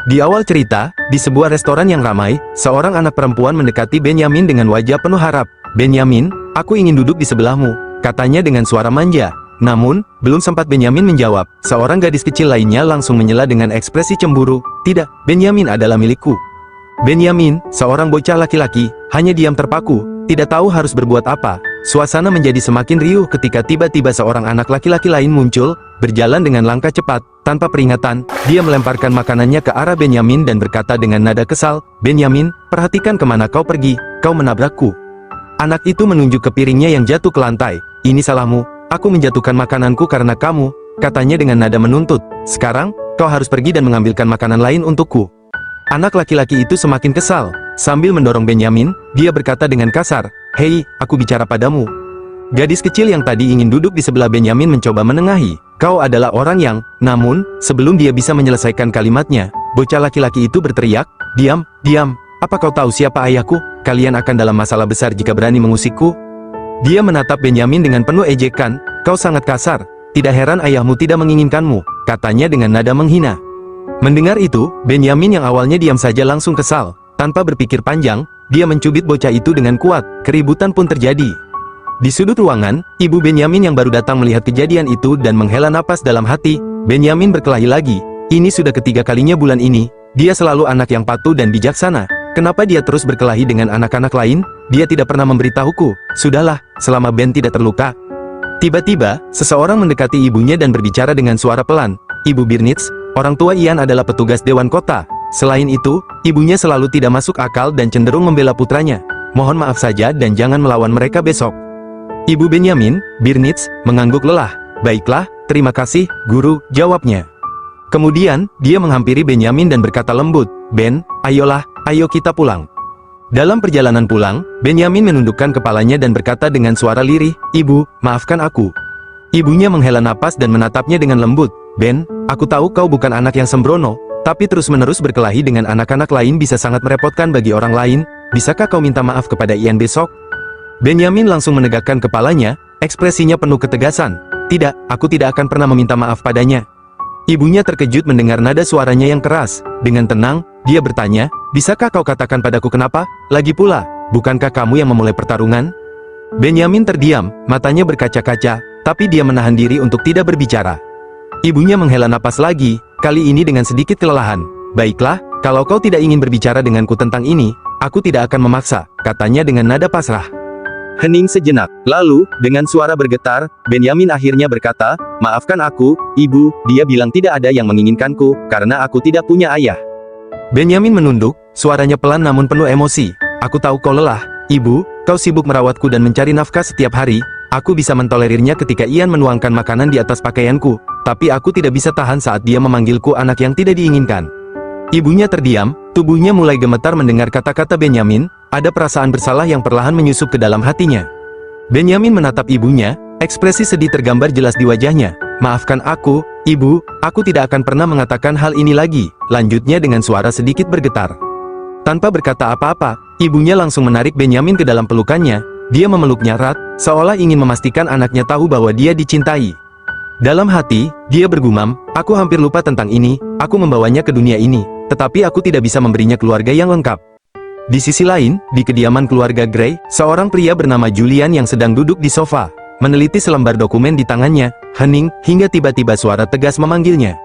Di awal cerita, di sebuah restoran yang ramai, seorang anak perempuan mendekati Benyamin dengan wajah penuh harap. "Benyamin, aku ingin duduk di sebelahmu," katanya dengan suara manja. Namun, belum sempat Benyamin menjawab, seorang gadis kecil lainnya langsung menyela dengan ekspresi cemburu. "Tidak, Benyamin adalah milikku." Benyamin, seorang bocah laki-laki, hanya diam terpaku, tidak tahu harus berbuat apa. Suasana menjadi semakin riuh ketika tiba-tiba seorang anak laki-laki lain muncul, berjalan dengan langkah cepat. Tanpa peringatan, dia melemparkan makanannya ke arah Benyamin dan berkata dengan nada kesal, "Benyamin, perhatikan kemana kau pergi, kau menabrakku." Anak itu menunjuk ke piringnya yang jatuh ke lantai. "Ini salahmu, aku menjatuhkan makananku karena kamu," katanya dengan nada menuntut. "Sekarang, kau harus pergi dan mengambilkan makanan lain untukku." Anak laki-laki itu semakin kesal. Sambil mendorong Benyamin, dia berkata dengan kasar, "Hei, aku bicara padamu." Gadis kecil yang tadi ingin duduk di sebelah Benyamin mencoba menengahi. "Kau adalah orang yang..." Namun, sebelum dia bisa menyelesaikan kalimatnya, bocah laki-laki itu berteriak, "Diam, diam, apa kau tahu siapa ayahku? Kalian akan dalam masalah besar jika berani mengusikku." Dia menatap Benyamin dengan penuh ejekan, "Kau sangat kasar, tidak heran ayahmu tidak menginginkanmu," katanya dengan nada menghina. Mendengar itu, Benyamin yang awalnya diam saja langsung kesal. Tanpa berpikir panjang, dia mencubit bocah itu dengan kuat, keributan pun terjadi. Di sudut ruangan, ibu Benyamin yang baru datang melihat kejadian itu dan menghela napas dalam hati. Benyamin berkelahi lagi. Ini sudah ketiga kalinya bulan ini. Dia selalu anak yang patuh dan bijaksana. Kenapa dia terus berkelahi dengan anak-anak lain? Dia tidak pernah memberitahuku. Sudahlah, selama Ben tidak terluka. Tiba-tiba, seseorang mendekati ibunya dan berbicara dengan suara pelan. "Ibu Birnitz, orang tua Ian adalah petugas Dewan Kota. Selain itu, ibunya selalu tidak masuk akal dan cenderung membela putranya. Mohon maaf saja dan jangan melawan mereka besok." Ibu Benyamin, Birnitz, mengangguk lelah. "Baiklah, terima kasih, Guru," jawabnya. Kemudian, dia menghampiri Benyamin dan berkata lembut, "Ben, ayolah, ayo kita pulang." Dalam perjalanan pulang, Benyamin menundukkan kepalanya dan berkata dengan suara lirih, "Ibu, maafkan aku." Ibunya menghela napas dan menatapnya dengan lembut, "Ben, aku tahu kau bukan anak yang sembrono, tapi terus-menerus berkelahi dengan anak-anak lain bisa sangat merepotkan bagi orang lain. Bisakah kau minta maaf kepada Ian besok?" Benyamin langsung menegakkan kepalanya, ekspresinya penuh ketegasan. "Tidak, aku tidak akan pernah meminta maaf padanya." Ibunya terkejut mendengar nada suaranya yang keras. Dengan tenang, dia bertanya, "Bisakah kau katakan padaku kenapa? Lagi pula, bukankah kamu yang memulai pertarungan?" Benyamin terdiam, matanya berkaca-kaca, tapi dia menahan diri untuk tidak berbicara. Ibunya menghela napas lagi, kali ini dengan sedikit kelelahan. "Baiklah, kalau kau tidak ingin berbicara denganku tentang ini, aku tidak akan memaksa," katanya dengan nada pasrah. Hening sejenak, lalu, dengan suara bergetar, Benyamin akhirnya berkata, "Maafkan aku, Ibu, dia bilang tidak ada yang menginginkanku, karena aku tidak punya ayah." Benyamin menunduk, suaranya pelan namun penuh emosi. "Aku tahu kau lelah, Ibu, kau sibuk merawatku dan mencari nafkah setiap hari. Aku bisa mentolerirnya ketika Ian menuangkan makanan di atas pakaianku, tapi aku tidak bisa tahan saat dia memanggilku anak yang tidak diinginkan." Ibunya terdiam, tubuhnya mulai gemetar mendengar kata-kata Benyamin. Ada perasaan bersalah yang perlahan menyusup ke dalam hatinya. Benyamin menatap ibunya, ekspresi sedih tergambar jelas di wajahnya. "Maafkan aku, Ibu, aku tidak akan pernah mengatakan hal ini lagi," lanjutnya dengan suara sedikit bergetar. Tanpa berkata apa-apa, ibunya langsung menarik Benyamin ke dalam pelukannya. Dia memeluknya erat, seolah ingin memastikan anaknya tahu bahwa dia dicintai. Dalam hati, dia bergumam, "Aku hampir lupa tentang ini, aku membawanya ke dunia ini, tetapi aku tidak bisa memberinya keluarga yang lengkap." Di sisi lain, di kediaman keluarga Gray, seorang pria bernama Julian yang sedang duduk di sofa, meneliti selembar dokumen di tangannya, hening, hingga tiba-tiba suara tegas memanggilnya.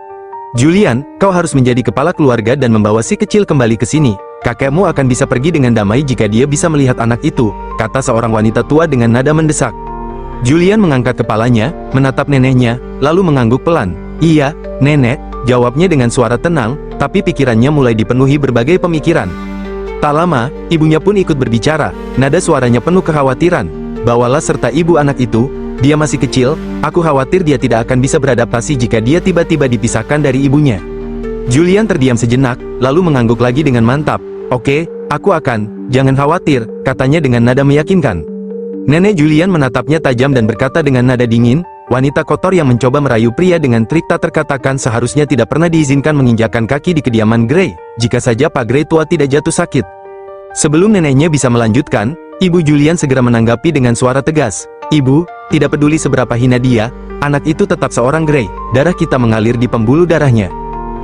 "Julian, kau harus menjadi kepala keluarga dan membawa si kecil kembali ke sini. Kakekmu akan bisa pergi dengan damai jika dia bisa melihat anak itu," kata seorang wanita tua dengan nada mendesak. Julian mengangkat kepalanya, menatap neneknya, lalu mengangguk pelan. "Iya, Nenek," jawabnya dengan suara tenang, tapi pikirannya mulai dipenuhi berbagai pemikiran. Tak lama, ibunya pun ikut berbicara, nada suaranya penuh kekhawatiran. "Bawalah serta ibu anak itu, dia masih kecil, aku khawatir dia tidak akan bisa beradaptasi jika dia tiba-tiba dipisahkan dari ibunya." Julian terdiam sejenak, lalu mengangguk lagi dengan mantap. "Oke, aku akan, jangan khawatir," katanya dengan nada meyakinkan. Nenek Julian menatapnya tajam dan berkata dengan nada dingin, "Wanita kotor yang mencoba merayu pria dengan trik tak terkatakan seharusnya tidak pernah diizinkan menginjakkan kaki di kediaman Gray, jika saja Pak Gray tua tidak jatuh sakit." Sebelum neneknya bisa melanjutkan, Ibu Julian segera menanggapi dengan suara tegas, "Ibu, tidak peduli seberapa hina dia, anak itu tetap seorang Gray, darah kita mengalir di pembuluh darahnya."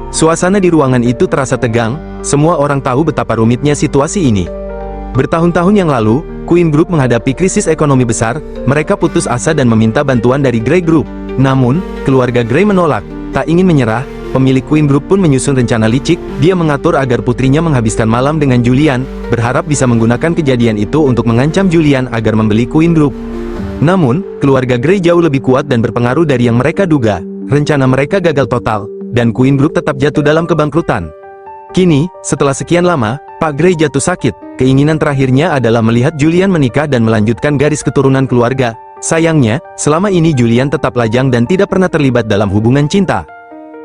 Suasana di ruangan itu terasa tegang, semua orang tahu betapa rumitnya situasi ini. Bertahun-tahun yang lalu, Queen Group menghadapi krisis ekonomi besar, mereka putus asa dan meminta bantuan dari Grey Group. Namun, keluarga Grey menolak, tak ingin menyerah, pemilik Queen Group pun menyusun rencana licik, dia mengatur agar putrinya menghabiskan malam dengan Julian, berharap bisa menggunakan kejadian itu untuk mengancam Julian agar membeli Queen Group. Namun, keluarga Grey jauh lebih kuat dan berpengaruh dari yang mereka duga. Rencana mereka gagal total, dan Queen Group tetap jatuh dalam kebangkrutan. Kini, setelah sekian lama, Pak Grey jatuh sakit. Keinginan terakhirnya adalah melihat Julian menikah dan melanjutkan garis keturunan keluarga. Sayangnya, selama ini Julian tetap lajang dan tidak pernah terlibat dalam hubungan cinta.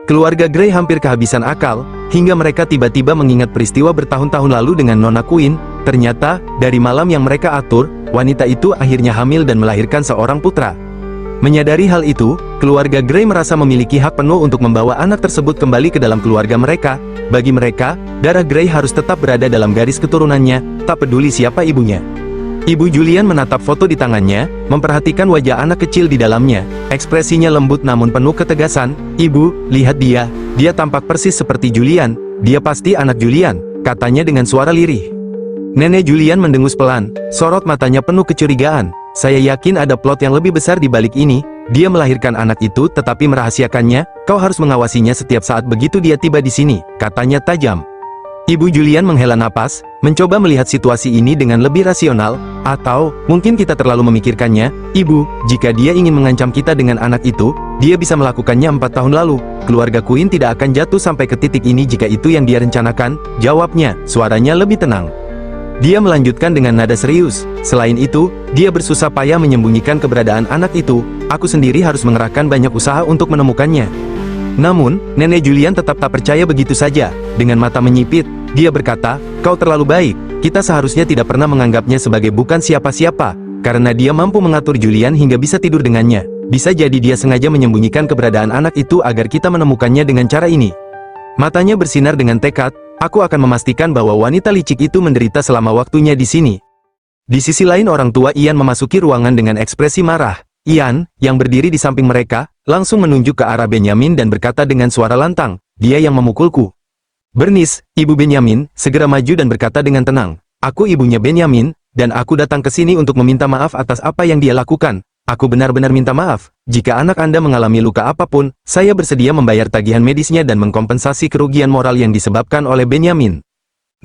Keluarga Grey hampir kehabisan akal, hingga mereka tiba-tiba mengingat peristiwa bertahun-tahun lalu dengan Nona Queen. Ternyata, dari malam yang mereka atur, wanita itu akhirnya hamil dan melahirkan seorang putra. Menyadari hal itu, keluarga Grey merasa memiliki hak penuh untuk membawa anak tersebut kembali ke dalam keluarga mereka. Bagi mereka, darah Grey harus tetap berada dalam garis keturunannya, tak peduli siapa ibunya. Ibu Julian menatap foto di tangannya, memperhatikan wajah anak kecil di dalamnya. Ekspresinya lembut namun penuh ketegasan. "Ibu, lihat dia. Dia tampak persis seperti Julian. Dia pasti anak Julian," katanya dengan suara lirih. Nenek Julian mendengus pelan, sorot matanya penuh kecurigaan. "Saya yakin ada plot yang lebih besar di balik ini. Dia melahirkan anak itu tetapi merahasiakannya. Kau harus mengawasinya setiap saat begitu dia tiba di sini," katanya tajam. Ibu Julian menghela napas, mencoba melihat situasi ini dengan lebih rasional. "Atau, mungkin kita terlalu memikirkannya, Ibu. Jika dia ingin mengancam kita dengan anak itu, dia bisa melakukannya 4 tahun lalu. Keluarga Queen tidak akan jatuh sampai ke titik ini jika itu yang dia rencanakan," jawabnya, suaranya lebih tenang. Dia melanjutkan dengan nada serius, "Selain itu, dia bersusah payah menyembunyikan keberadaan anak itu. Aku sendiri harus mengerahkan banyak usaha untuk menemukannya." Namun, Nenek Julian tetap tak percaya begitu saja. Dengan mata menyipit, dia berkata, "Kau terlalu baik. Kita seharusnya tidak pernah menganggapnya sebagai bukan siapa-siapa, karena dia mampu mengatur Julian hingga bisa tidur dengannya. Bisa jadi dia sengaja menyembunyikan keberadaan anak itu agar kita menemukannya dengan cara ini." Matanya bersinar dengan tekad, "Aku akan memastikan bahwa wanita licik itu menderita selama waktunya di sini." Di sisi lain orang tua Ian memasuki ruangan dengan ekspresi marah. Ian, yang berdiri di samping mereka, langsung menunjuk ke arah Benyamin dan berkata dengan suara lantang, "Dia yang memukulku." Bernice, ibu Benyamin, segera maju dan berkata dengan tenang, "Aku ibunya Benyamin, dan aku datang ke sini untuk meminta maaf atas apa yang dia lakukan. Aku benar-benar minta maaf. Jika anak Anda mengalami luka apapun, saya bersedia membayar tagihan medisnya dan mengkompensasi kerugian moral yang disebabkan oleh Benyamin."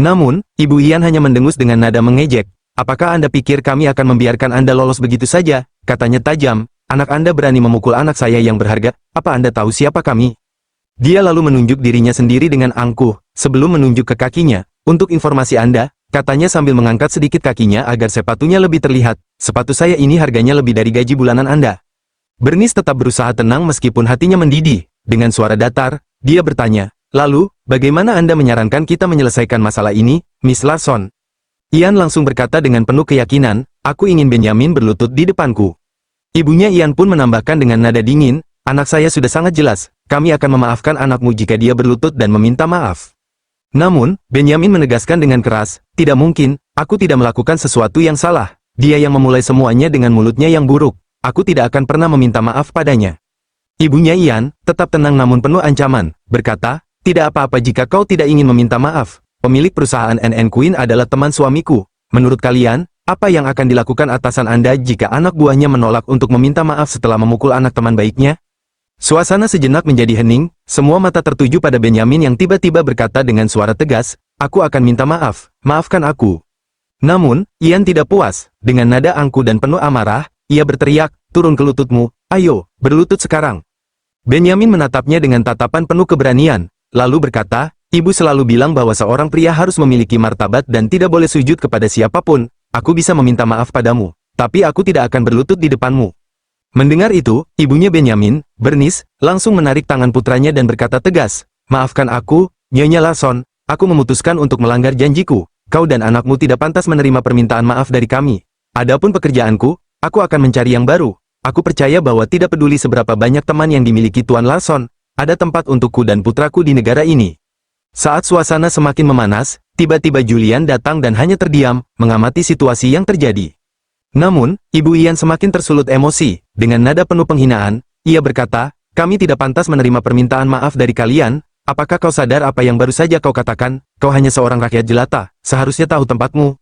Namun, Ibu Ian hanya mendengus dengan nada mengejek. "Apakah Anda pikir kami akan membiarkan Anda lolos begitu saja?" katanya tajam. "Anak Anda berani memukul anak saya yang berharga, apa Anda tahu siapa kami?" Dia lalu menunjuk dirinya sendiri dengan angkuh, sebelum menunjuk ke kakinya. "Untuk informasi Anda," katanya sambil mengangkat sedikit kakinya agar sepatunya lebih terlihat, "sepatu saya ini harganya lebih dari gaji bulanan Anda." Bernice tetap berusaha tenang meskipun hatinya mendidih. Dengan suara datar, dia bertanya, "Lalu, bagaimana Anda menyarankan kita menyelesaikan masalah ini, Miss Larson?" Ian langsung berkata dengan penuh keyakinan, "Aku ingin Benyamin berlutut di depanku." Ibunya Ian pun menambahkan dengan nada dingin, "Anak saya sudah sangat jelas, kami akan memaafkan anakmu jika dia berlutut dan meminta maaf." Namun, Benyamin menegaskan dengan keras, "Tidak mungkin, aku tidak melakukan sesuatu yang salah. Dia yang memulai semuanya dengan mulutnya yang buruk. Aku tidak akan pernah meminta maaf padanya." Ibunya Ian, tetap tenang namun penuh ancaman, berkata, "Tidak apa-apa jika kau tidak ingin meminta maaf. Pemilik perusahaan NN Queen adalah teman suamiku. Menurut kalian, apa yang akan dilakukan atasan Anda jika anak buahnya menolak untuk meminta maaf setelah memukul anak teman baiknya?" Suasana sejenak menjadi hening, semua mata tertuju pada Benyamin yang tiba-tiba berkata dengan suara tegas, "Aku akan minta maaf, maafkan aku." Namun, Ian tidak puas. Dengan nada angkuh dan penuh amarah, ia berteriak, "Turun ke lututmu, ayo, berlutut sekarang." Benyamin menatapnya dengan tatapan penuh keberanian, lalu berkata, "Ibu selalu bilang bahwa seorang pria harus memiliki martabat dan tidak boleh sujud kepada siapapun. Aku bisa meminta maaf padamu, tapi aku tidak akan berlutut di depanmu." Mendengar itu, ibunya Benyamin, Bernice, langsung menarik tangan putranya dan berkata tegas, "Maafkan aku, Nyonya Larson, aku memutuskan untuk melanggar janjiku. Kau dan anakmu tidak pantas menerima permintaan maaf dari kami. Adapun pekerjaanku, aku akan mencari yang baru. Aku percaya bahwa tidak peduli seberapa banyak teman yang dimiliki Tuan Larson, ada tempat untukku dan putraku di negara ini." Saat suasana semakin memanas, tiba-tiba Julian datang dan hanya terdiam, mengamati situasi yang terjadi. Namun, Ibu Ian semakin tersulut emosi. Dengan nada penuh penghinaan, ia berkata, "Kami tidak pantas menerima permintaan maaf dari kalian. apakah kau sadar apa yang baru saja kau katakan? Kau hanya seorang rakyat jelata, seharusnya tahu tempatmu.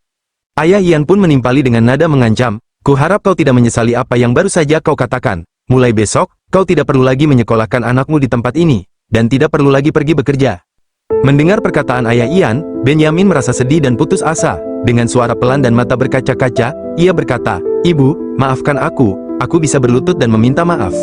Ayah Ian pun menimpali dengan nada mengancam, kuharap kau tidak menyesali apa yang baru saja kau katakan. Mulai besok, kau tidak perlu lagi menyekolahkan anakmu di tempat ini, dan tidak perlu lagi pergi bekerja. Mendengar perkataan ayah Ian, Benyamin merasa sedih dan putus asa. Dengan suara pelan dan mata berkaca-kaca, ia berkata, "Ibu, maafkan aku bisa berlutut dan meminta maaf."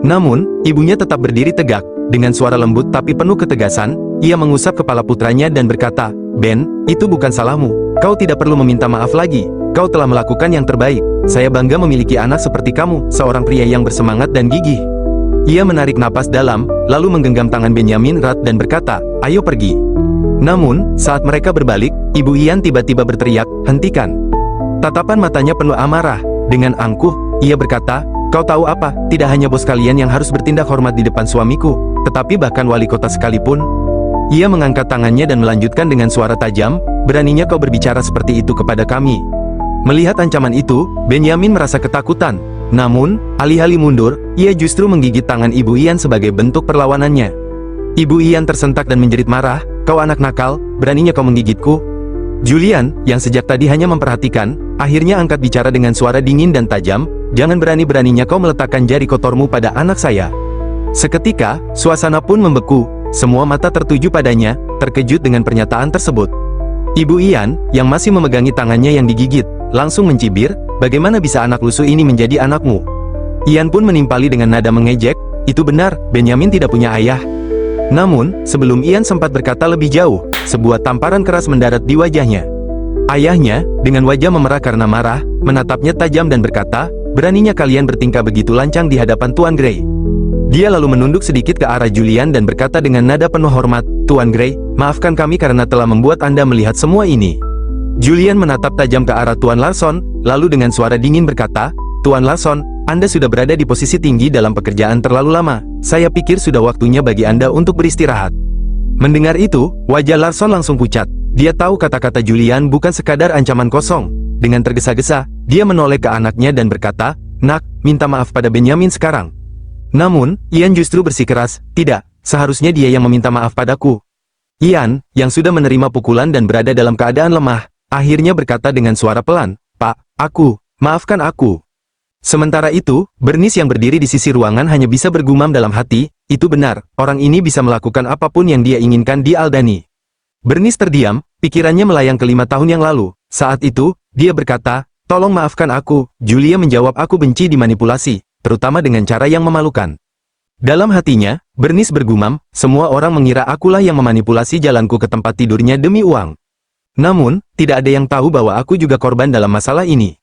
Namun, ibunya tetap berdiri tegak. Dengan suara lembut tapi penuh ketegasan, ia mengusap kepala putranya dan berkata, "Ben, itu bukan salahmu. Kau tidak perlu meminta maaf lagi. Kau telah melakukan yang terbaik. Saya bangga memiliki anak seperti kamu, seorang pria yang bersemangat dan gigih." Ia menarik napas dalam, lalu menggenggam tangan Benyamin erat dan berkata, "Ayo pergi." Namun, saat mereka berbalik, Ibu Ian tiba-tiba berteriak, "Hentikan!" Tatapan matanya penuh amarah. Dengan angkuh, ia berkata, "Kau tahu apa? Tidak hanya bos kalian yang harus bertindak hormat di depan suamiku, tetapi bahkan wali kota sekalipun." Ia mengangkat tangannya dan melanjutkan dengan suara tajam, "Beraninya kau berbicara seperti itu kepada kami?" Melihat ancaman itu, Benyamin merasa ketakutan. Namun, alih-alih mundur, ia justru menggigit tangan Ibu Ian sebagai bentuk perlawanannya. Ibu Ian tersentak dan menjerit marah, "Kau anak nakal, beraninya kau menggigitku?" Julian, yang sejak tadi hanya memperhatikan, akhirnya angkat bicara dengan suara dingin dan tajam, "Jangan berani-beraninya kau meletakkan jari kotormu pada anak saya." Seketika, suasana pun membeku, semua mata tertuju padanya, terkejut dengan pernyataan tersebut. Ibu Ian, yang masih memegangi tangannya yang digigit, langsung mencibir, "Bagaimana bisa anak lusuh ini menjadi anakmu?" Ian pun menimpali dengan nada mengejek, "Itu benar, Benyamin tidak punya ayah." Namun, sebelum Ian sempat berkata lebih jauh, sebuah tamparan keras mendarat di wajahnya. Ayahnya, dengan wajah memerah karena marah, menatapnya tajam dan berkata, "Beraninya kalian bertingkah begitu lancang di hadapan Tuan Gray." Dia lalu menunduk sedikit ke arah Julian dan berkata dengan nada penuh hormat, "Tuan Gray, maafkan kami karena telah membuat Anda melihat semua ini." Julian menatap tajam ke arah Tuan Larson, lalu dengan suara dingin berkata, "Tuan Larson, Anda sudah berada di posisi tinggi dalam pekerjaan terlalu lama. Saya pikir sudah waktunya bagi Anda untuk beristirahat." Mendengar itu, wajah Larson langsung pucat. Dia tahu kata-kata Julian bukan sekadar ancaman kosong. Dengan tergesa-gesa, dia menoleh ke anaknya dan berkata, "Nak, minta maaf pada Benyamin sekarang." Namun, Ian justru bersikeras, "Tidak, seharusnya dia yang meminta maaf padaku." Ian, yang sudah menerima pukulan dan berada dalam keadaan lemah, akhirnya berkata dengan suara pelan, "Pak, maafkan aku." Sementara itu, Bernice yang berdiri di sisi ruangan hanya bisa bergumam dalam hati, "Itu benar, orang ini bisa melakukan apapun yang dia inginkan di Aldani." Bernice terdiam, pikirannya melayang ke 5 tahun yang lalu. Saat itu, dia berkata, "Tolong maafkan aku." Julia menjawab, "Aku benci dimanipulasi, terutama dengan cara yang memalukan." Dalam hatinya, Bernice bergumam, "Semua orang mengira akulah yang memanipulasi jalanku ke tempat tidurnya demi uang. Namun, tidak ada yang tahu bahwa aku juga korban dalam masalah ini.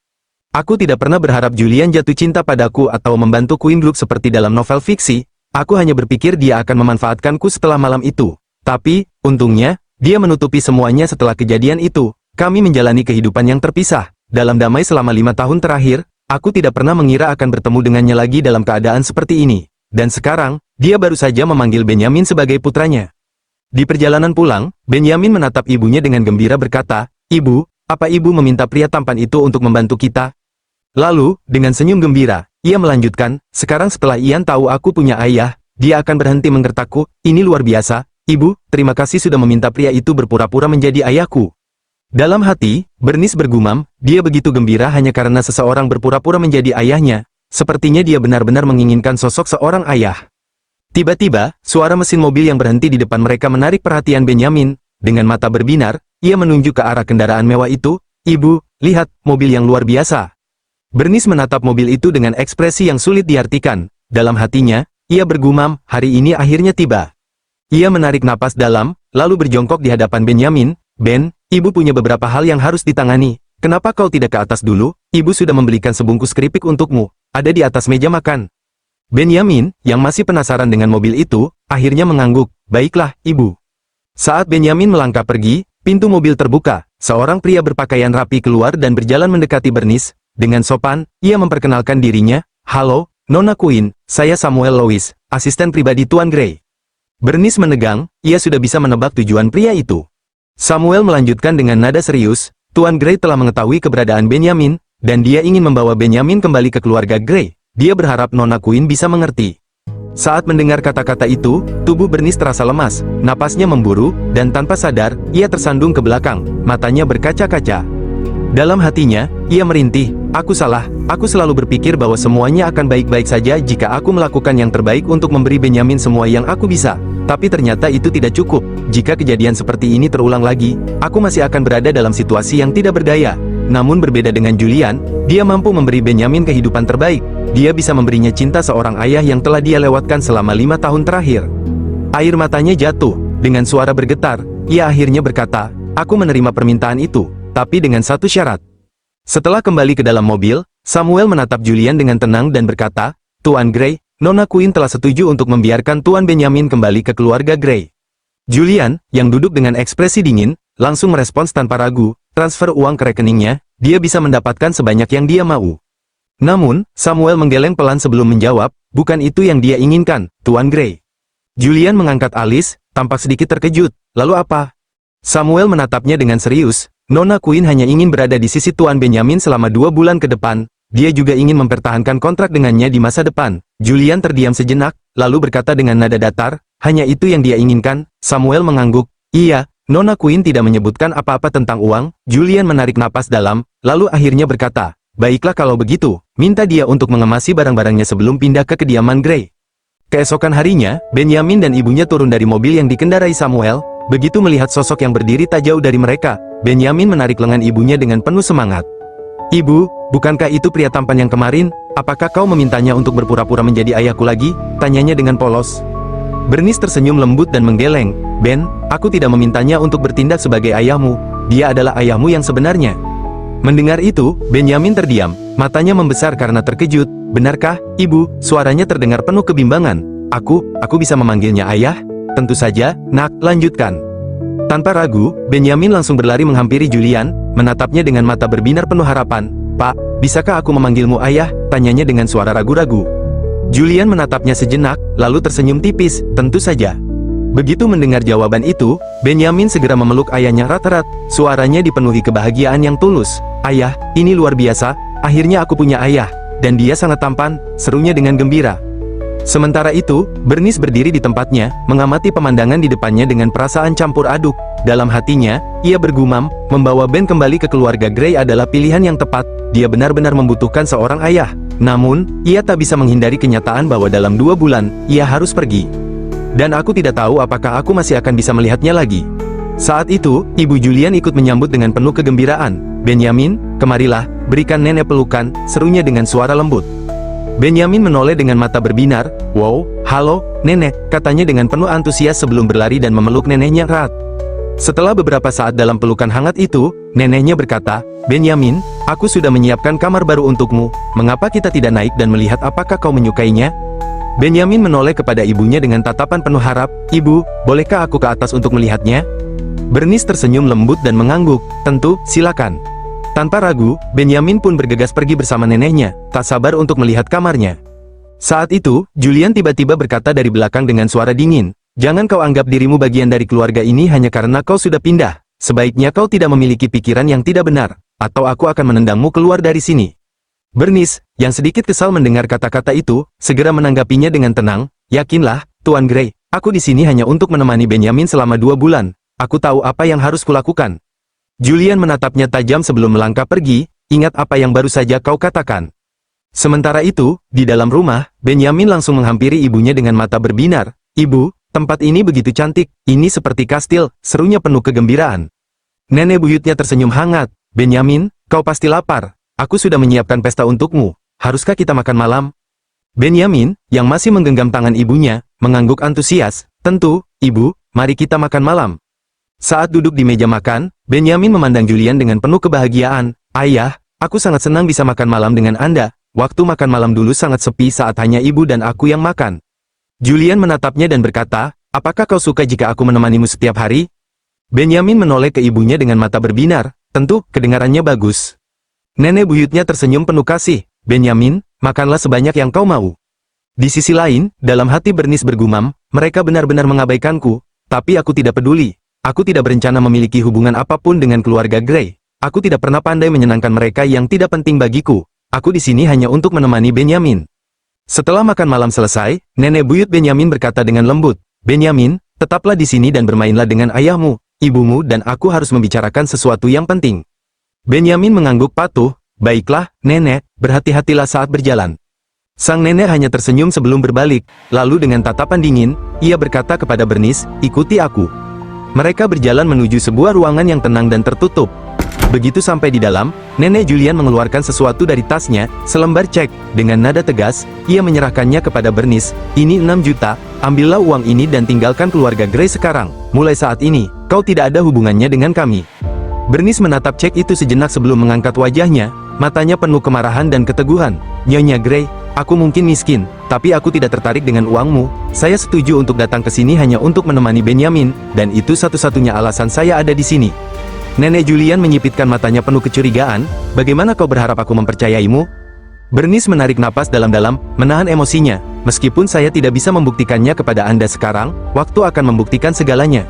Aku tidak pernah berharap Julian jatuh cinta padaku atau membantu Queen Group seperti dalam novel fiksi. Aku hanya berpikir dia akan memanfaatkanku setelah malam itu. Tapi, untungnya, dia menutupi semuanya setelah kejadian itu. Kami menjalani kehidupan yang terpisah. Dalam damai selama 5 tahun terakhir, aku tidak pernah mengira akan bertemu dengannya lagi dalam keadaan seperti ini. Dan sekarang, dia baru saja memanggil Benyamin sebagai putranya." Di perjalanan pulang, Benyamin menatap ibunya dengan gembira berkata, "Ibu, apa ibu meminta pria tampan itu untuk membantu kita?" Lalu, dengan senyum gembira, ia melanjutkan, "Sekarang setelah Ian tahu aku punya ayah, dia akan berhenti menggertakku. Ini luar biasa. Ibu, terima kasih sudah meminta pria itu berpura-pura menjadi ayahku." Dalam hati, Bernice bergumam, dia begitu gembira hanya karena seseorang berpura-pura menjadi ayahnya. Sepertinya dia benar-benar menginginkan sosok seorang ayah. Tiba-tiba, suara mesin mobil yang berhenti di depan mereka menarik perhatian Benyamin. Dengan mata berbinar, ia menunjuk ke arah kendaraan mewah itu. "Ibu, lihat, mobil yang luar biasa." Bernice menatap mobil itu dengan ekspresi yang sulit diartikan. Dalam hatinya, ia bergumam, hari ini akhirnya tiba. Ia menarik napas dalam, lalu berjongkok di hadapan Benyamin. "Ben, ibu punya beberapa hal yang harus ditangani. Kenapa kau tidak ke atas dulu? Ibu sudah membelikan sebungkus keripik untukmu. Ada di atas meja makan." Benyamin, yang masih penasaran dengan mobil itu, akhirnya mengangguk, "Baiklah, ibu." Saat Benyamin melangkah pergi, pintu mobil terbuka. Seorang pria berpakaian rapi keluar dan berjalan mendekati Bernice. Dengan sopan, ia memperkenalkan dirinya, "Halo, Nona Queen, saya Samuel Lois, asisten pribadi Tuan Gray." Bernice menegang, ia sudah bisa menebak tujuan pria itu. Samuel melanjutkan dengan nada serius, "Tuan Gray telah mengetahui keberadaan Benyamin, dan dia ingin membawa Benyamin kembali ke keluarga Gray. Dia berharap Nona Queen bisa mengerti." Saat mendengar kata-kata itu, tubuh Bernice terasa lemas, napasnya memburu, dan tanpa sadar, ia tersandung ke belakang, matanya berkaca-kaca. Dalam hatinya, ia merintih, aku salah, aku selalu berpikir bahwa semuanya akan baik-baik saja jika aku melakukan yang terbaik untuk memberi Benyamin semua yang aku bisa. Tapi ternyata itu tidak cukup, jika kejadian seperti ini terulang lagi, aku masih akan berada dalam situasi yang tidak berdaya. Namun berbeda dengan Julian, dia mampu memberi Benyamin kehidupan terbaik. Dia bisa memberinya cinta seorang ayah yang telah dia lewatkan selama 5 tahun terakhir. Air matanya jatuh, dengan suara bergetar, ia akhirnya berkata, aku menerima permintaan itu, tapi dengan satu syarat. Setelah kembali ke dalam mobil, Samuel menatap Julian dengan tenang dan berkata, Tuan Gray, Nona Queen telah setuju untuk membiarkan Tuan Benyamin kembali ke keluarga Gray. Julian, yang duduk dengan ekspresi dingin, langsung merespons tanpa ragu, transfer uang ke rekeningnya, dia bisa mendapatkan sebanyak yang dia mau. Namun, Samuel menggeleng pelan sebelum menjawab, bukan itu yang dia inginkan, Tuan Gray. Julian mengangkat alis, tampak sedikit terkejut, lalu apa? Samuel menatapnya dengan serius, Nona Queen hanya ingin berada di sisi Tuan Benyamin selama 2 bulan ke depan, dia juga ingin mempertahankan kontrak dengannya di masa depan. Julian terdiam sejenak, lalu berkata dengan nada datar, hanya itu yang dia inginkan. Samuel mengangguk, iya, Nona Queen tidak menyebutkan apa-apa tentang uang. Julian menarik napas dalam, lalu akhirnya berkata, baiklah kalau begitu, minta dia untuk mengemasi barang-barangnya sebelum pindah ke kediaman Gray. Keesokan harinya, Benyamin dan ibunya turun dari mobil yang dikendarai Samuel. Begitu melihat sosok yang berdiri tak jauh dari mereka, Benyamin menarik lengan ibunya dengan penuh semangat. Ibu, bukankah itu pria tampan yang kemarin? Apakah kau memintanya untuk berpura-pura menjadi ayahku lagi? Tanyanya dengan polos. Bernice tersenyum lembut dan menggeleng. Ben, aku tidak memintanya untuk bertindak sebagai ayahmu. Dia adalah ayahmu yang sebenarnya. Mendengar itu, Benyamin terdiam, matanya membesar karena terkejut. Benarkah, ibu? Suaranya terdengar penuh kebimbangan. Aku bisa memanggilnya ayah? Tentu saja, nak, lanjutkan. Tanpa ragu, Benyamin langsung berlari menghampiri Julian, menatapnya dengan mata berbinar penuh harapan. Pak, bisakah aku memanggilmu ayah? Tanyanya dengan suara ragu-ragu. Julian menatapnya sejenak, lalu tersenyum tipis, tentu saja. Begitu mendengar jawaban itu, Benyamin segera memeluk ayahnya erat-erat, suaranya dipenuhi kebahagiaan yang tulus. Ayah, ini luar biasa, akhirnya aku punya ayah, dan dia sangat tampan, serunya dengan gembira. Sementara itu, Bernice berdiri di tempatnya, mengamati pemandangan di depannya dengan perasaan campur aduk. Dalam hatinya, ia bergumam, membawa Ben kembali ke keluarga Gray adalah pilihan yang tepat, dia benar-benar membutuhkan seorang ayah. Namun, ia tak bisa menghindari kenyataan bahwa dalam 2 bulan, ia harus pergi. Dan aku tidak tahu apakah aku masih akan bisa melihatnya lagi. Saat itu, Ibu Julian ikut menyambut dengan penuh kegembiraan. Benyamin, kemarilah, berikan nenek pelukan, serunya dengan suara lembut. Benyamin menoleh dengan mata berbinar. Wow, halo, nenek, katanya dengan penuh antusias sebelum berlari dan memeluk neneknya erat. Setelah beberapa saat dalam pelukan hangat itu, neneknya berkata, Benyamin, aku sudah menyiapkan kamar baru untukmu, mengapa kita tidak naik dan melihat apakah kau menyukainya? Benyamin menoleh kepada ibunya dengan tatapan penuh harap, Ibu, bolehkah aku ke atas untuk melihatnya? Bernice tersenyum lembut dan mengangguk, tentu, silakan. Tanpa ragu, Benyamin pun bergegas pergi bersama neneknya, tak sabar untuk melihat kamarnya. Saat itu, Julian tiba-tiba berkata dari belakang dengan suara dingin, jangan kau anggap dirimu bagian dari keluarga ini hanya karena kau sudah pindah. Sebaiknya kau tidak memiliki pikiran yang tidak benar, atau aku akan menendangmu keluar dari sini. Bernice, yang sedikit kesal mendengar kata-kata itu, segera menanggapinya dengan tenang, yakinlah, Tuan Gray, aku di sini hanya untuk menemani Benyamin selama 2 bulan, aku tahu apa yang harus kulakukan. Julian menatapnya tajam sebelum melangkah pergi, ingat apa yang baru saja kau katakan. Sementara itu, di dalam rumah, Benyamin langsung menghampiri ibunya dengan mata berbinar. Ibu, tempat ini begitu cantik, ini seperti kastil, serunya penuh kegembiraan. Nenek buyutnya tersenyum hangat. Benyamin, kau pasti lapar. Aku sudah menyiapkan pesta untukmu, haruskah kita makan malam? Benyamin, yang masih menggenggam tangan ibunya, mengangguk antusias. Tentu, ibu, mari kita makan malam. Saat duduk di meja makan, Benyamin memandang Julian dengan penuh kebahagiaan. Ayah, aku sangat senang bisa makan malam dengan Anda. Waktu makan malam dulu sangat sepi saat hanya ibu dan aku yang makan. Julian menatapnya dan berkata, apakah kau suka jika aku menemanimu setiap hari? Benyamin menoleh ke ibunya dengan mata berbinar. Tentu, kedengarannya bagus. Nenek buyutnya tersenyum penuh kasih. Benyamin, makanlah sebanyak yang kau mau. Di sisi lain, dalam hati Bernice bergumam, mereka benar-benar mengabaikanku, tapi aku tidak peduli. Aku tidak berencana memiliki hubungan apapun dengan keluarga Gray. Aku tidak pernah pandai menyenangkan mereka yang tidak penting bagiku. Aku di sini hanya untuk menemani Benyamin. Setelah makan malam selesai, nenek buyut Benyamin berkata dengan lembut, "Benyamin, tetaplah di sini dan bermainlah dengan ayahmu, ibumu dan aku harus membicarakan sesuatu yang penting." Benyamin mengangguk patuh, "Baiklah, nenek, berhati-hatilah saat berjalan." Sang nenek hanya tersenyum sebelum berbalik, lalu dengan tatapan dingin, ia berkata kepada Bernice, "Ikuti aku." Mereka berjalan menuju sebuah ruangan yang tenang dan tertutup. Begitu sampai di dalam, nenek Julian mengeluarkan sesuatu dari tasnya, selembar cek. Dengan nada tegas, ia menyerahkannya kepada Bernice. "Ini 6 juta, ambillah uang ini dan tinggalkan keluarga Gray sekarang. Mulai saat ini, kau tidak ada hubungannya dengan kami." Bernice menatap cek itu sejenak sebelum mengangkat wajahnya, matanya penuh kemarahan dan keteguhan. "Nyonya Gray, aku mungkin miskin, tapi aku tidak tertarik dengan uangmu. Saya setuju untuk datang ke sini hanya untuk menemani Benyamin, dan itu satu-satunya alasan saya ada di sini." Nenek Julian menyipitkan matanya penuh kecurigaan. "Bagaimana kau berharap aku mempercayaimu?" Bernice menarik napas dalam-dalam, menahan emosinya. "Meskipun saya tidak bisa membuktikannya kepada Anda sekarang, waktu akan membuktikan segalanya."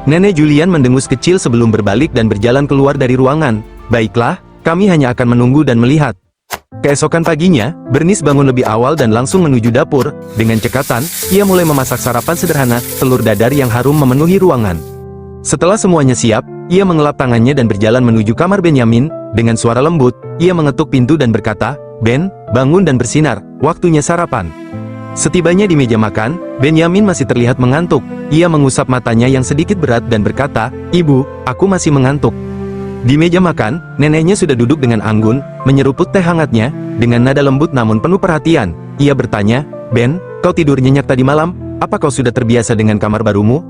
Nenek Julian mendengus kecil sebelum berbalik dan berjalan keluar dari ruangan. "Baiklah, kami hanya akan menunggu dan melihat." Keesokan paginya, Bernice bangun lebih awal dan langsung menuju dapur. Dengan cekatan, ia mulai memasak sarapan sederhana, telur dadar yang harum memenuhi ruangan. Setelah semuanya siap, ia mengelap tangannya dan berjalan menuju kamar Benyamin. Dengan suara lembut, ia mengetuk pintu dan berkata, "Ben, bangun dan bersinar, waktunya sarapan." Setibanya di meja makan, Benyamin masih terlihat mengantuk. Ia mengusap matanya yang sedikit berat dan berkata, "Ibu, aku masih mengantuk." Di meja makan, neneknya sudah duduk dengan anggun, menyeruput teh hangatnya. Dengan nada lembut namun penuh perhatian, ia bertanya, "Ben, kau tidur nyenyak tadi malam? Apa kau sudah terbiasa dengan kamar barumu?"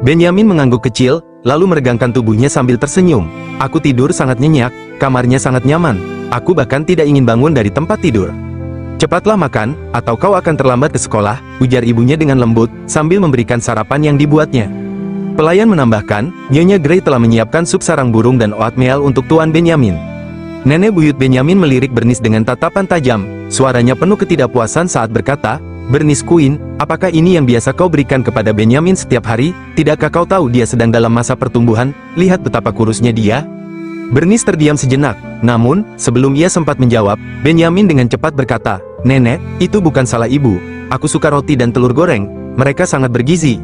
Benyamin mengangguk kecil, lalu meregangkan tubuhnya sambil tersenyum. "Aku tidur sangat nyenyak, kamarnya sangat nyaman. Aku bahkan tidak ingin bangun dari tempat tidur." "Cepatlah makan, atau kau akan terlambat ke sekolah," ujar ibunya dengan lembut, sambil memberikan sarapan yang dibuatnya. Pelayan menambahkan, Nyonya Gray telah menyiapkan sup sarang burung dan oatmeal untuk Tuan Benyamin. Nenek buyut Benyamin melirik Bernice dengan tatapan tajam, suaranya penuh ketidakpuasan saat berkata, "Bernice Queen, apakah ini yang biasa kau berikan kepada Benyamin setiap hari? Tidakkah kau tahu dia sedang dalam masa pertumbuhan? Lihat betapa kurusnya dia." Bernice terdiam sejenak, namun, sebelum ia sempat menjawab, Benyamin dengan cepat berkata, "Nenek, itu bukan salah ibu. Aku suka roti dan telur goreng, mereka sangat bergizi."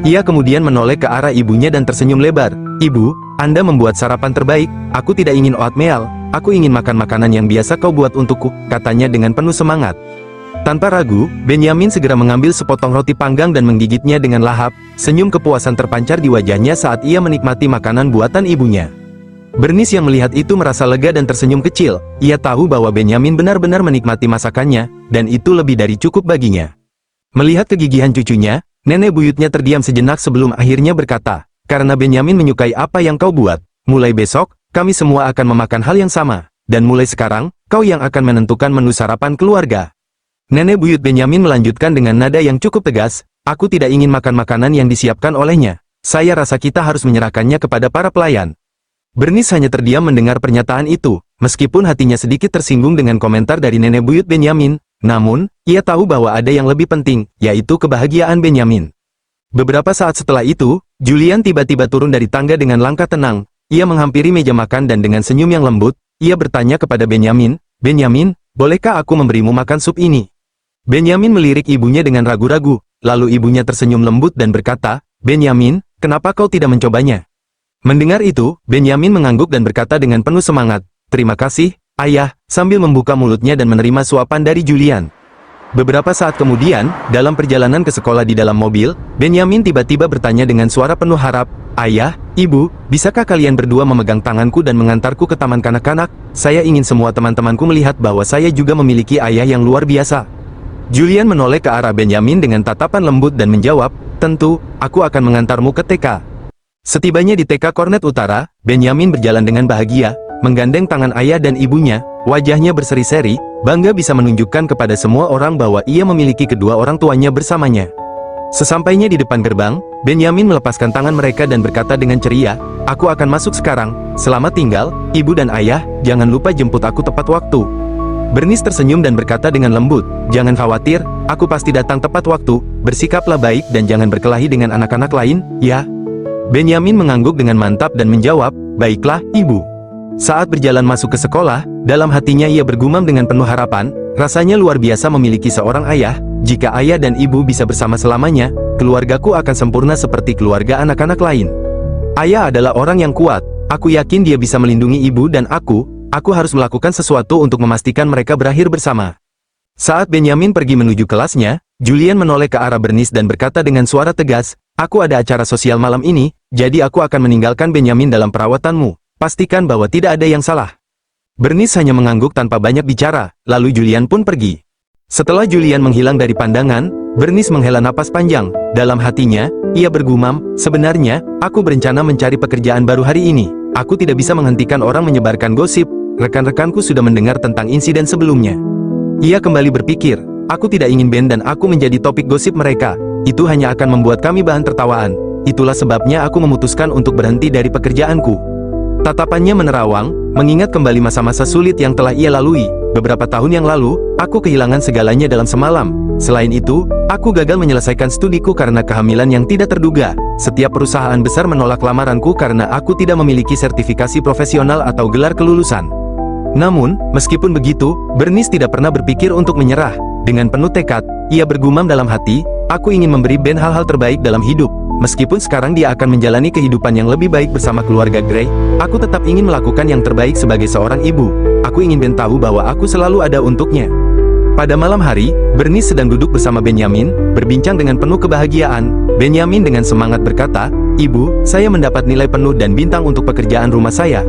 Ia kemudian menoleh ke arah ibunya dan tersenyum lebar. "Ibu, Anda membuat sarapan terbaik. Aku tidak ingin oatmeal, aku ingin makan makanan yang biasa kau buat untukku," katanya dengan penuh semangat. Tanpa ragu, Benyamin segera mengambil sepotong roti panggang dan menggigitnya dengan lahap. Senyum kepuasan terpancar di wajahnya saat ia menikmati makanan buatan ibunya. Bernice yang melihat itu merasa lega dan tersenyum kecil. Ia tahu bahwa Benyamin benar-benar menikmati masakannya, dan itu lebih dari cukup baginya. Melihat kegigihan cucunya, nenek buyutnya terdiam sejenak sebelum akhirnya berkata, "Karena Benyamin menyukai apa yang kau buat, mulai besok, kami semua akan memakan hal yang sama. Dan mulai sekarang, kau yang akan menentukan menu sarapan keluarga." Nenek buyut Benyamin melanjutkan dengan nada yang cukup tegas, "Aku tidak ingin makan makanan yang disiapkan olehnya. Saya rasa kita harus menyerahkannya kepada para pelayan." Bernice hanya terdiam mendengar pernyataan itu, meskipun hatinya sedikit tersinggung dengan komentar dari nenek buyut Benyamin, namun, ia tahu bahwa ada yang lebih penting, yaitu kebahagiaan Benyamin. Beberapa saat setelah itu, Julian tiba-tiba turun dari tangga dengan langkah tenang. Ia menghampiri meja makan dan dengan senyum yang lembut, ia bertanya kepada Benyamin, "Benyamin, bolehkah aku memberimu makan sup ini?" Benyamin melirik ibunya dengan ragu-ragu, lalu ibunya tersenyum lembut dan berkata, "Benyamin, kenapa kau tidak mencobanya?" Mendengar itu, Benyamin mengangguk dan berkata dengan penuh semangat, "Terima kasih, Ayah," sambil membuka mulutnya dan menerima suapan dari Julian. Beberapa saat kemudian, dalam perjalanan ke sekolah di dalam mobil, Benyamin tiba-tiba bertanya dengan suara penuh harap, "Ayah, Ibu, bisakah kalian berdua memegang tanganku dan mengantarku ke taman kanak-kanak? Saya ingin semua teman-temanku melihat bahwa saya juga memiliki ayah yang luar biasa." Julian menoleh ke arah Benyamin dengan tatapan lembut dan menjawab, "Tentu, aku akan mengantarmu ke TK." Setibanya di TK Kornet Utara, Benyamin berjalan dengan bahagia, menggandeng tangan ayah dan ibunya, wajahnya berseri-seri, bangga bisa menunjukkan kepada semua orang bahwa ia memiliki kedua orang tuanya bersamanya. Sesampainya di depan gerbang, Benyamin melepaskan tangan mereka dan berkata dengan ceria, "Aku akan masuk sekarang, selamat tinggal, ibu dan ayah, jangan lupa jemput aku tepat waktu." Bernice tersenyum dan berkata dengan lembut, "Jangan khawatir, aku pasti datang tepat waktu, bersikaplah baik dan jangan berkelahi dengan anak-anak lain, ya?" Benyamin mengangguk dengan mantap dan menjawab, "Baiklah, Ibu." Saat berjalan masuk ke sekolah, dalam hatinya ia bergumam dengan penuh harapan, rasanya luar biasa memiliki seorang ayah. Jika ayah dan ibu bisa bersama selamanya, keluargaku akan sempurna seperti keluarga anak-anak lain. Ayah adalah orang yang kuat, aku yakin dia bisa melindungi ibu dan aku harus melakukan sesuatu untuk memastikan mereka berakhir bersama. Saat Benyamin pergi menuju kelasnya, Julian menoleh ke arah Bernice dan berkata dengan suara tegas, "Aku ada acara sosial malam ini, jadi aku akan meninggalkan Benyamin dalam perawatanmu. Pastikan bahwa tidak ada yang salah." Bernice hanya mengangguk tanpa banyak bicara, lalu Julian pun pergi. Setelah Julian menghilang dari pandangan, Bernice menghela napas panjang. Dalam hatinya, ia bergumam, "Sebenarnya, aku berencana mencari pekerjaan baru hari ini. Aku tidak bisa menghentikan orang menyebarkan gosip. Rekan-rekanku sudah mendengar tentang insiden sebelumnya." Ia kembali berpikir, "Aku tidak ingin Ben dan aku menjadi topik gosip mereka. Itu hanya akan membuat kami bahan tertawaan. Itulah sebabnya aku memutuskan untuk berhenti dari pekerjaanku." Tatapannya menerawang, mengingat kembali masa-masa sulit yang telah ia lalui. "Beberapa tahun yang lalu, aku kehilangan segalanya dalam semalam. Selain itu, aku gagal menyelesaikan studiku karena kehamilan yang tidak terduga. Setiap perusahaan besar menolak lamaranku karena aku tidak memiliki sertifikasi profesional atau gelar kelulusan." Namun, meskipun begitu, Bernice tidak pernah berpikir untuk menyerah. Dengan penuh tekad, ia bergumam dalam hati, "Aku ingin memberi Ben hal-hal terbaik dalam hidup. Meskipun sekarang dia akan menjalani kehidupan yang lebih baik bersama keluarga Gray, aku tetap ingin melakukan yang terbaik sebagai seorang ibu. Aku ingin Ben tahu bahwa aku selalu ada untuknya." Pada malam hari, Bernice sedang duduk bersama Benyamin, berbincang dengan penuh kebahagiaan. Benyamin dengan semangat berkata, "Ibu, saya mendapat nilai penuh dan bintang untuk pekerjaan rumah saya."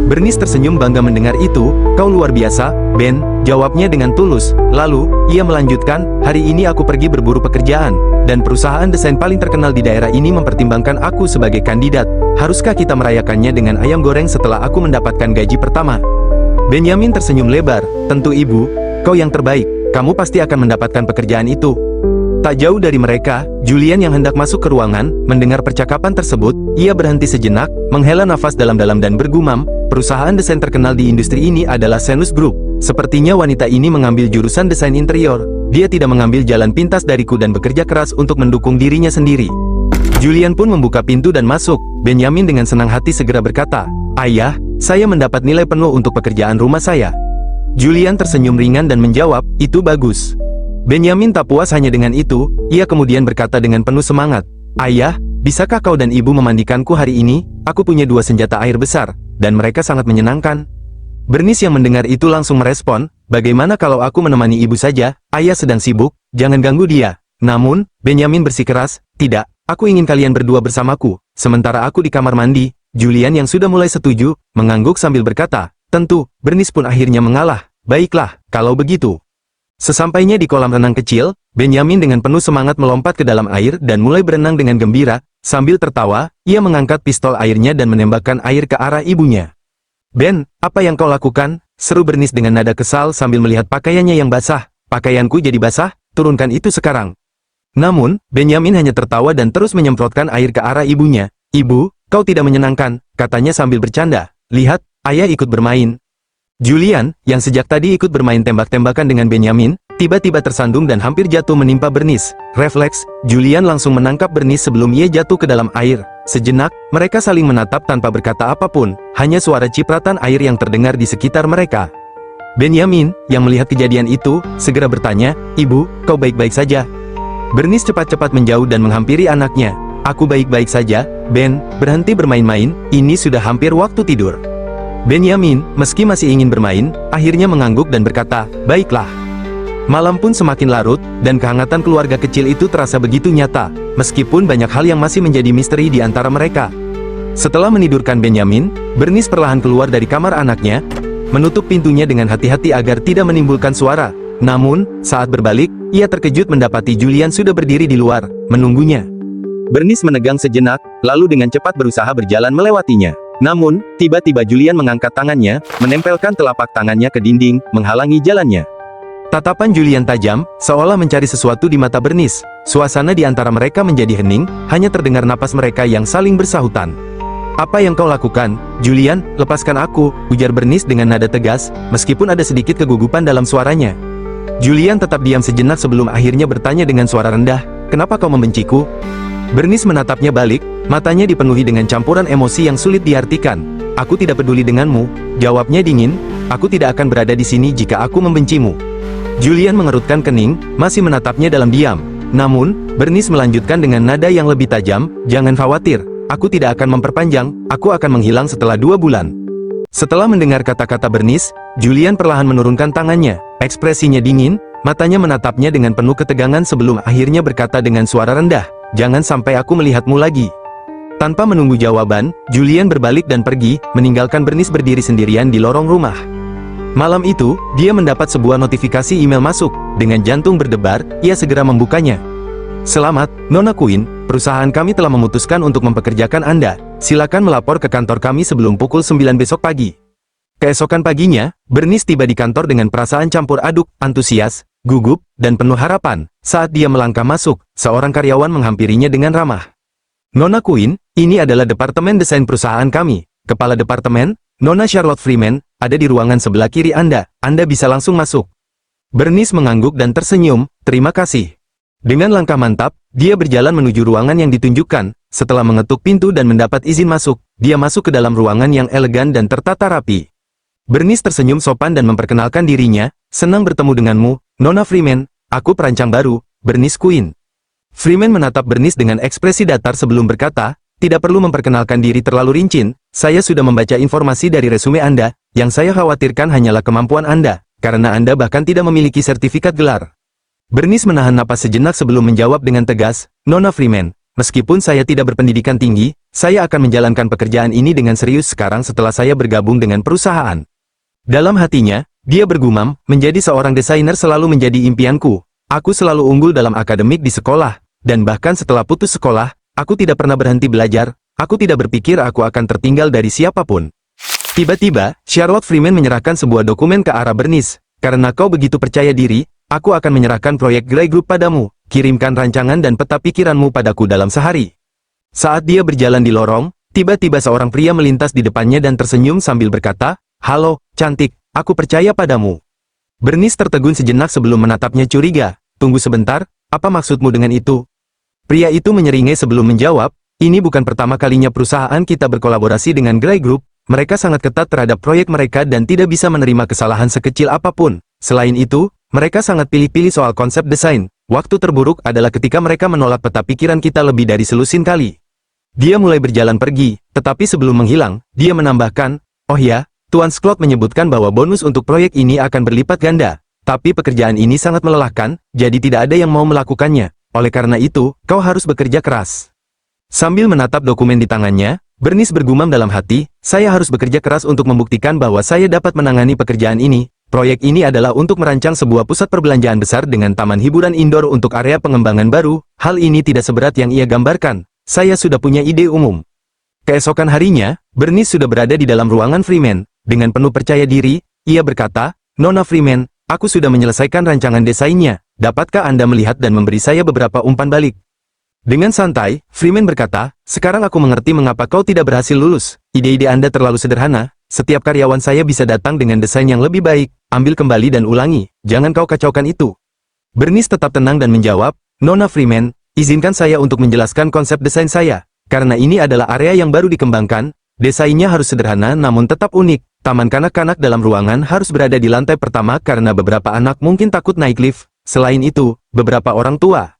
Bernice tersenyum bangga mendengar itu. "Kau luar biasa, Ben," jawabnya dengan tulus. Lalu, ia melanjutkan, "Hari ini aku pergi berburu pekerjaan, dan perusahaan desain paling terkenal di daerah ini mempertimbangkan aku sebagai kandidat. Haruskah kita merayakannya dengan ayam goreng setelah aku mendapatkan gaji pertama?" Benyamin tersenyum lebar, "Tentu ibu, kau yang terbaik, kamu pasti akan mendapatkan pekerjaan itu." Tak jauh dari mereka, Julian yang hendak masuk ke ruangan, mendengar percakapan tersebut, ia berhenti sejenak, menghela nafas dalam-dalam dan bergumam, "Perusahaan desain terkenal di industri ini adalah Senus Group. Sepertinya wanita ini mengambil jurusan desain interior. Dia tidak mengambil jalan pintas dariku dan bekerja keras untuk mendukung dirinya sendiri." Julian pun membuka pintu dan masuk. Benyamin dengan senang hati segera berkata, "Ayah, saya mendapat nilai penuh untuk pekerjaan rumah saya." Julian tersenyum ringan dan menjawab, "Itu bagus." Benyamin tak puas hanya dengan itu, ia kemudian berkata dengan penuh semangat, "Ayah, bisakah kau dan ibu memandikanku hari ini? Aku punya 2 senjata air besar, dan mereka sangat menyenangkan." Bernice yang mendengar itu langsung merespon, "Bagaimana kalau aku menemani ibu saja? Ayah sedang sibuk, jangan ganggu dia." Namun, Benyamin bersikeras, "Tidak, aku ingin kalian berdua bersamaku, sementara aku di kamar mandi." Julian yang sudah mulai setuju, mengangguk sambil berkata, "Tentu." Bernice pun akhirnya mengalah, "Baiklah, kalau begitu." Sesampainya di kolam renang kecil, Benyamin dengan penuh semangat melompat ke dalam air dan mulai berenang dengan gembira. Sambil tertawa, ia mengangkat pistol airnya dan menembakkan air ke arah ibunya. "Ben, apa yang kau lakukan?" seru Bernice dengan nada kesal sambil melihat pakaiannya yang basah. "Pakaianku jadi basah, turunkan itu sekarang." Namun, Benyamin hanya tertawa dan terus menyemprotkan air ke arah ibunya. "Ibu, kau tidak menyenangkan," katanya sambil bercanda. "Lihat, ayah ikut bermain." Julian, yang sejak tadi ikut bermain tembak-tembakan dengan Benyamin, tiba-tiba tersandung dan hampir jatuh menimpa Bernice. Refleks, Julian langsung menangkap Bernice sebelum ia jatuh ke dalam air. Sejenak, mereka saling menatap tanpa berkata apapun, hanya suara cipratan air yang terdengar di sekitar mereka. Benyamin, yang melihat kejadian itu, segera bertanya, "Ibu, kau baik-baik saja?" Bernice cepat-cepat menjauh dan menghampiri anaknya. "Aku baik-baik saja, Ben, berhenti bermain-main, ini sudah hampir waktu tidur." Benyamin, meski masih ingin bermain, akhirnya mengangguk dan berkata, "Baiklah." Malam pun semakin larut, dan kehangatan keluarga kecil itu terasa begitu nyata, meskipun banyak hal yang masih menjadi misteri di antara mereka. Setelah menidurkan Benyamin, Bernice perlahan keluar dari kamar anaknya, menutup pintunya dengan hati-hati agar tidak menimbulkan suara. Namun, saat berbalik, ia terkejut mendapati Julian sudah berdiri di luar, menunggunya. Bernice menegang sejenak, lalu dengan cepat berusaha berjalan melewatinya. Namun, tiba-tiba Julian mengangkat tangannya, menempelkan telapak tangannya ke dinding, menghalangi jalannya. Tatapan Julian tajam, seolah mencari sesuatu di mata Bernice. Suasana di antara mereka menjadi hening, hanya terdengar napas mereka yang saling bersahutan. "Apa yang kau lakukan, Julian? Lepaskan aku," ujar Bernice dengan nada tegas, meskipun ada sedikit kegugupan dalam suaranya. Julian tetap diam sejenak sebelum akhirnya bertanya dengan suara rendah, "Kenapa kau membenciku?" Bernice menatapnya balik, matanya dipenuhi dengan campuran emosi yang sulit diartikan. Aku tidak peduli denganmu, jawabnya dingin. Aku tidak akan berada di sini jika aku membencimu. Julian mengerutkan kening, masih menatapnya dalam diam. Namun, Bernice melanjutkan dengan nada yang lebih tajam, jangan khawatir, aku tidak akan memperpanjang, aku akan menghilang setelah 2 bulan. Setelah mendengar kata-kata Bernice, Julian perlahan menurunkan tangannya, ekspresinya dingin, matanya menatapnya dengan penuh ketegangan sebelum akhirnya berkata dengan suara rendah, jangan sampai aku melihatmu lagi. Tanpa menunggu jawaban, Julian berbalik dan pergi, meninggalkan Bernice berdiri sendirian di lorong rumah. Malam itu, dia mendapat sebuah notifikasi email masuk. Dengan jantung berdebar, ia segera membukanya. Selamat, Nona Queen, perusahaan kami telah memutuskan untuk mempekerjakan Anda. Silakan melapor ke kantor kami sebelum pukul 9 besok pagi. Keesokan paginya, Bernice tiba di kantor dengan perasaan campur aduk, antusias, gugup, dan penuh harapan. Saat dia melangkah masuk, seorang karyawan menghampirinya dengan ramah. Nona Queen, ini adalah departemen desain perusahaan kami. Kepala departemen, Nona Charlotte Freeman, ada di ruangan sebelah kiri Anda. Anda bisa langsung masuk. Bernice mengangguk dan tersenyum, terima kasih. Dengan langkah mantap, dia berjalan menuju ruangan yang ditunjukkan. Setelah mengetuk pintu dan mendapat izin masuk, dia masuk ke dalam ruangan yang elegan dan tertata rapi. Bernice tersenyum sopan dan memperkenalkan dirinya, senang bertemu denganmu, Nona Freeman, aku perancang baru, Bernice Queen. Freeman menatap Bernice dengan ekspresi datar sebelum berkata, tidak perlu memperkenalkan diri terlalu rinci, saya sudah membaca informasi dari resume Anda, yang saya khawatirkan hanyalah kemampuan Anda, karena Anda bahkan tidak memiliki sertifikat gelar. Bernice menahan napas sejenak sebelum menjawab dengan tegas, Nona Freeman, meskipun saya tidak berpendidikan tinggi, saya akan menjalankan pekerjaan ini dengan serius sekarang setelah saya bergabung dengan perusahaan. Dalam hatinya, dia bergumam, menjadi seorang desainer selalu menjadi impianku. Aku selalu unggul dalam akademik di sekolah. Dan bahkan setelah putus sekolah, aku tidak pernah berhenti belajar, aku tidak berpikir aku akan tertinggal dari siapapun. Tiba-tiba, Charlotte Freeman menyerahkan sebuah dokumen ke arah Bernice. Karena kau begitu percaya diri, aku akan menyerahkan proyek Grey Group padamu, kirimkan rancangan dan peta pikiranmu padaku dalam sehari. Saat dia berjalan di lorong, tiba-tiba seorang pria melintas di depannya dan tersenyum sambil berkata, halo, cantik, aku percaya padamu. Bernice tertegun sejenak sebelum menatapnya curiga, tunggu sebentar, apa maksudmu dengan itu? Pria itu menyeringai sebelum menjawab, ini bukan pertama kalinya perusahaan kita berkolaborasi dengan Grey Group, mereka sangat ketat terhadap proyek mereka dan tidak bisa menerima kesalahan sekecil apapun. Selain itu, mereka sangat pilih-pilih soal konsep desain. Waktu terburuk adalah ketika mereka menolak peta pikiran kita lebih dari selusin kali. Dia mulai berjalan pergi, tetapi sebelum menghilang, dia menambahkan, oh ya, Tuan Scott menyebutkan bahwa bonus untuk proyek ini akan berlipat ganda. Tapi pekerjaan ini sangat melelahkan, jadi tidak ada yang mau melakukannya. Oleh karena itu, kau harus bekerja keras. Sambil menatap dokumen di tangannya, Bernice bergumam dalam hati, saya harus bekerja keras untuk membuktikan bahwa saya dapat menangani pekerjaan ini. Proyek ini adalah untuk merancang sebuah pusat perbelanjaan besar dengan taman hiburan indoor untuk area pengembangan baru. Hal ini tidak seberat yang ia gambarkan. Saya sudah punya ide umum. Keesokan harinya, Bernice sudah berada di dalam ruangan Freeman. Dengan penuh percaya diri, ia berkata, Nona Freeman, aku sudah menyelesaikan rancangan desainnya. Dapatkah Anda melihat dan memberi saya beberapa umpan balik? Dengan santai, Freeman berkata, sekarang aku mengerti mengapa kau tidak berhasil lulus. Ide-ide Anda terlalu sederhana. Setiap karyawan saya bisa datang dengan desain yang lebih baik. Ambil kembali dan ulangi. Jangan kau kacaukan itu. Bernice tetap tenang dan menjawab, Nona Freeman, izinkan saya untuk menjelaskan konsep desain saya. Karena ini adalah area yang baru dikembangkan, desainnya harus sederhana namun tetap unik. Taman kanak-kanak dalam ruangan harus berada di lantai pertama karena beberapa anak mungkin takut naik lift. Selain itu, beberapa orang tua.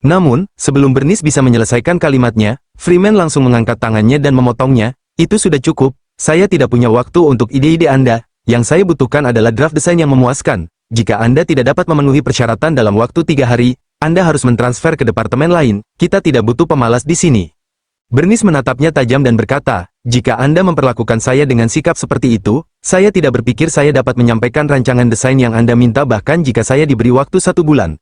Namun, sebelum Bernice bisa menyelesaikan kalimatnya, Freeman langsung mengangkat tangannya dan memotongnya. Itu sudah cukup, saya tidak punya waktu untuk ide-ide Anda. Yang saya butuhkan adalah draft desain yang memuaskan. Jika Anda tidak dapat memenuhi persyaratan dalam waktu 3 hari, Anda harus mentransfer ke departemen lain. Kita tidak butuh pemalas di sini. Bernice menatapnya tajam dan berkata, jika Anda memperlakukan saya dengan sikap seperti itu, saya tidak berpikir saya dapat menyampaikan rancangan desain yang Anda minta bahkan jika saya diberi waktu 1 bulan.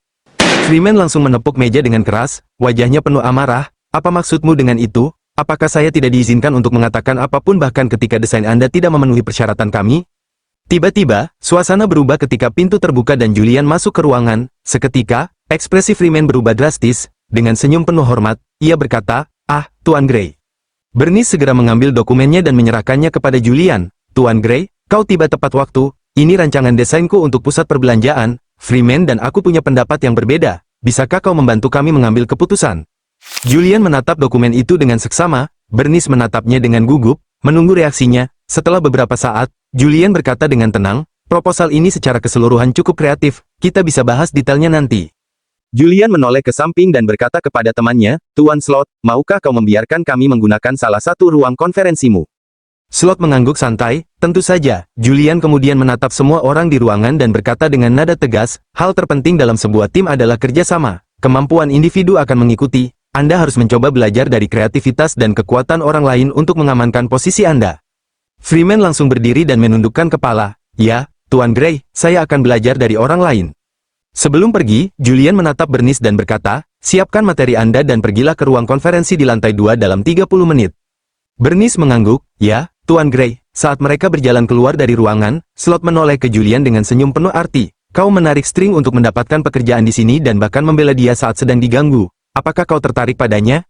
Freeman langsung menepuk meja dengan keras, wajahnya penuh amarah, apa maksudmu dengan itu? Apakah saya tidak diizinkan untuk mengatakan apapun bahkan ketika desain Anda tidak memenuhi persyaratan kami? Tiba-tiba, suasana berubah ketika pintu terbuka dan Julian masuk ke ruangan. Seketika, ekspresi Freeman berubah drastis, dengan senyum penuh hormat, ia berkata, ah, Tuan Gray. Bernice segera mengambil dokumennya dan menyerahkannya kepada Julian. Tuan Gray, kau tiba tepat waktu, ini rancangan desainku untuk pusat perbelanjaan. Freeman dan aku punya pendapat yang berbeda. Bisakah kau membantu kami mengambil keputusan? Julian menatap dokumen itu dengan seksama, Bernice menatapnya dengan gugup. menunggu reaksinya. Setelah beberapa saat, Julian berkata dengan tenang, proposal ini secara keseluruhan cukup kreatif, kita bisa bahas detailnya nanti. Julian menoleh ke samping dan berkata kepada temannya, Tuan Slot, maukah kau membiarkan kami menggunakan salah satu ruang konferensimu? Slot mengangguk santai, tentu saja. Julian kemudian menatap semua orang di ruangan dan berkata dengan nada tegas, hal terpenting dalam sebuah tim adalah kerjasama. Kemampuan individu akan mengikuti, Anda harus mencoba belajar dari kreativitas dan kekuatan orang lain untuk mengamankan posisi Anda. Freeman langsung berdiri dan menundukkan kepala, ya, Tuan Gray, saya akan belajar dari orang lain. Sebelum pergi, Julian menatap Bernice dan berkata, siapkan materi Anda dan pergilah ke ruang konferensi di lantai 2 dalam 30 menit. Bernice mengangguk, ya, Tuan Gray. Saat mereka berjalan keluar dari ruangan, Slot menoleh ke Julian dengan senyum penuh arti. Kau menarik string untuk mendapatkan pekerjaan di sini dan bahkan membela dia saat sedang diganggu. Apakah kau tertarik padanya?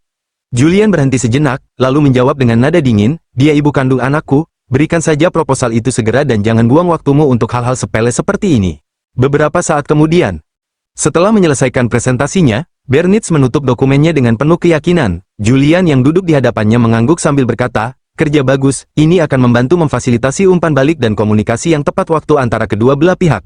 Julian berhenti sejenak, lalu menjawab dengan nada dingin, dia ibu kandung anakku, berikan saja proposal itu segera dan jangan buang waktumu untuk hal-hal sepele seperti ini. Beberapa saat kemudian, setelah menyelesaikan presentasinya, Bernice menutup dokumennya dengan penuh keyakinan. Julian yang duduk di hadapannya mengangguk sambil berkata, kerja bagus, ini akan membantu memfasilitasi umpan balik dan komunikasi yang tepat waktu antara kedua belah pihak.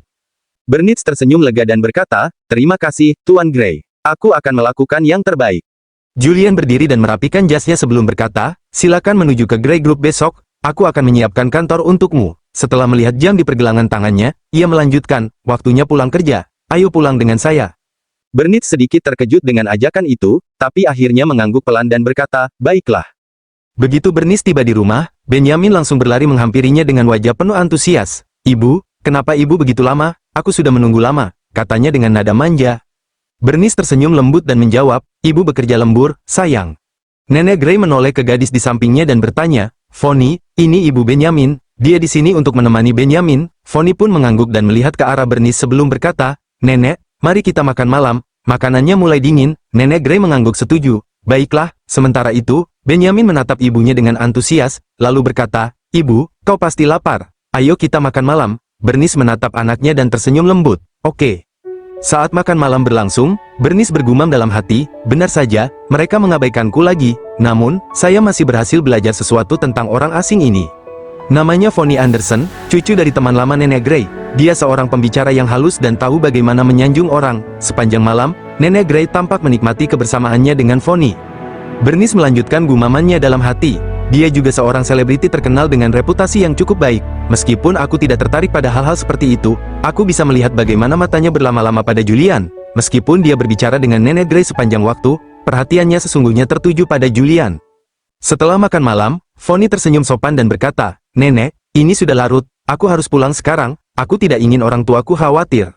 Bernice tersenyum lega dan berkata, terima kasih, Tuan Gray. Aku akan melakukan yang terbaik. Julian berdiri dan merapikan jasnya sebelum berkata, silakan menuju ke Gray Group besok, aku akan menyiapkan kantor untukmu. Setelah melihat jam di pergelangan tangannya, ia melanjutkan, waktunya pulang kerja, ayo pulang dengan saya. Bernice sedikit terkejut dengan ajakan itu, tapi akhirnya mengangguk pelan dan berkata, baiklah. Begitu Bernice tiba di rumah, Benjamin langsung berlari menghampirinya dengan wajah penuh antusias. Ibu, kenapa ibu begitu lama? Aku sudah menunggu lama, katanya dengan nada manja. Bernice tersenyum lembut dan menjawab, ibu bekerja lembur, sayang. Nenek Gray menoleh ke gadis di sampingnya dan bertanya, Fonny, ini ibu Benjamin. Dia di sini untuk menemani Benjamin. Fonny pun mengangguk dan melihat ke arah Bernice sebelum berkata, Nenek, mari kita makan malam, makanannya mulai dingin. Nenek Gray mengangguk setuju. Baiklah, sementara itu, Benjamin menatap ibunya dengan antusias, lalu berkata, Ibu, kau pasti lapar. Ayo kita makan malam. Bernice menatap anaknya dan tersenyum lembut. Oke. Saat makan malam berlangsung, Bernice bergumam dalam hati, benar saja, mereka mengabaikanku lagi, namun, saya masih berhasil belajar sesuatu tentang orang asing ini. Namanya Fonny Anderson, cucu dari teman lama Nenek Gray. Dia seorang pembicara yang halus dan tahu bagaimana menyanjung orang. Sepanjang malam, Nenek Gray tampak menikmati kebersamaannya dengan Fonny. Bernice melanjutkan gumamannya dalam hati. Dia juga seorang selebriti terkenal dengan reputasi yang cukup baik. Meskipun aku tidak tertarik pada hal-hal seperti itu, aku bisa melihat bagaimana matanya berlama-lama pada Julian. Meskipun dia berbicara dengan Nenek Gray sepanjang waktu, perhatiannya sesungguhnya tertuju pada Julian. Setelah makan malam, Fonny tersenyum sopan dan berkata, Nenek, ini sudah larut, aku harus pulang sekarang, aku tidak ingin orang tuaku khawatir.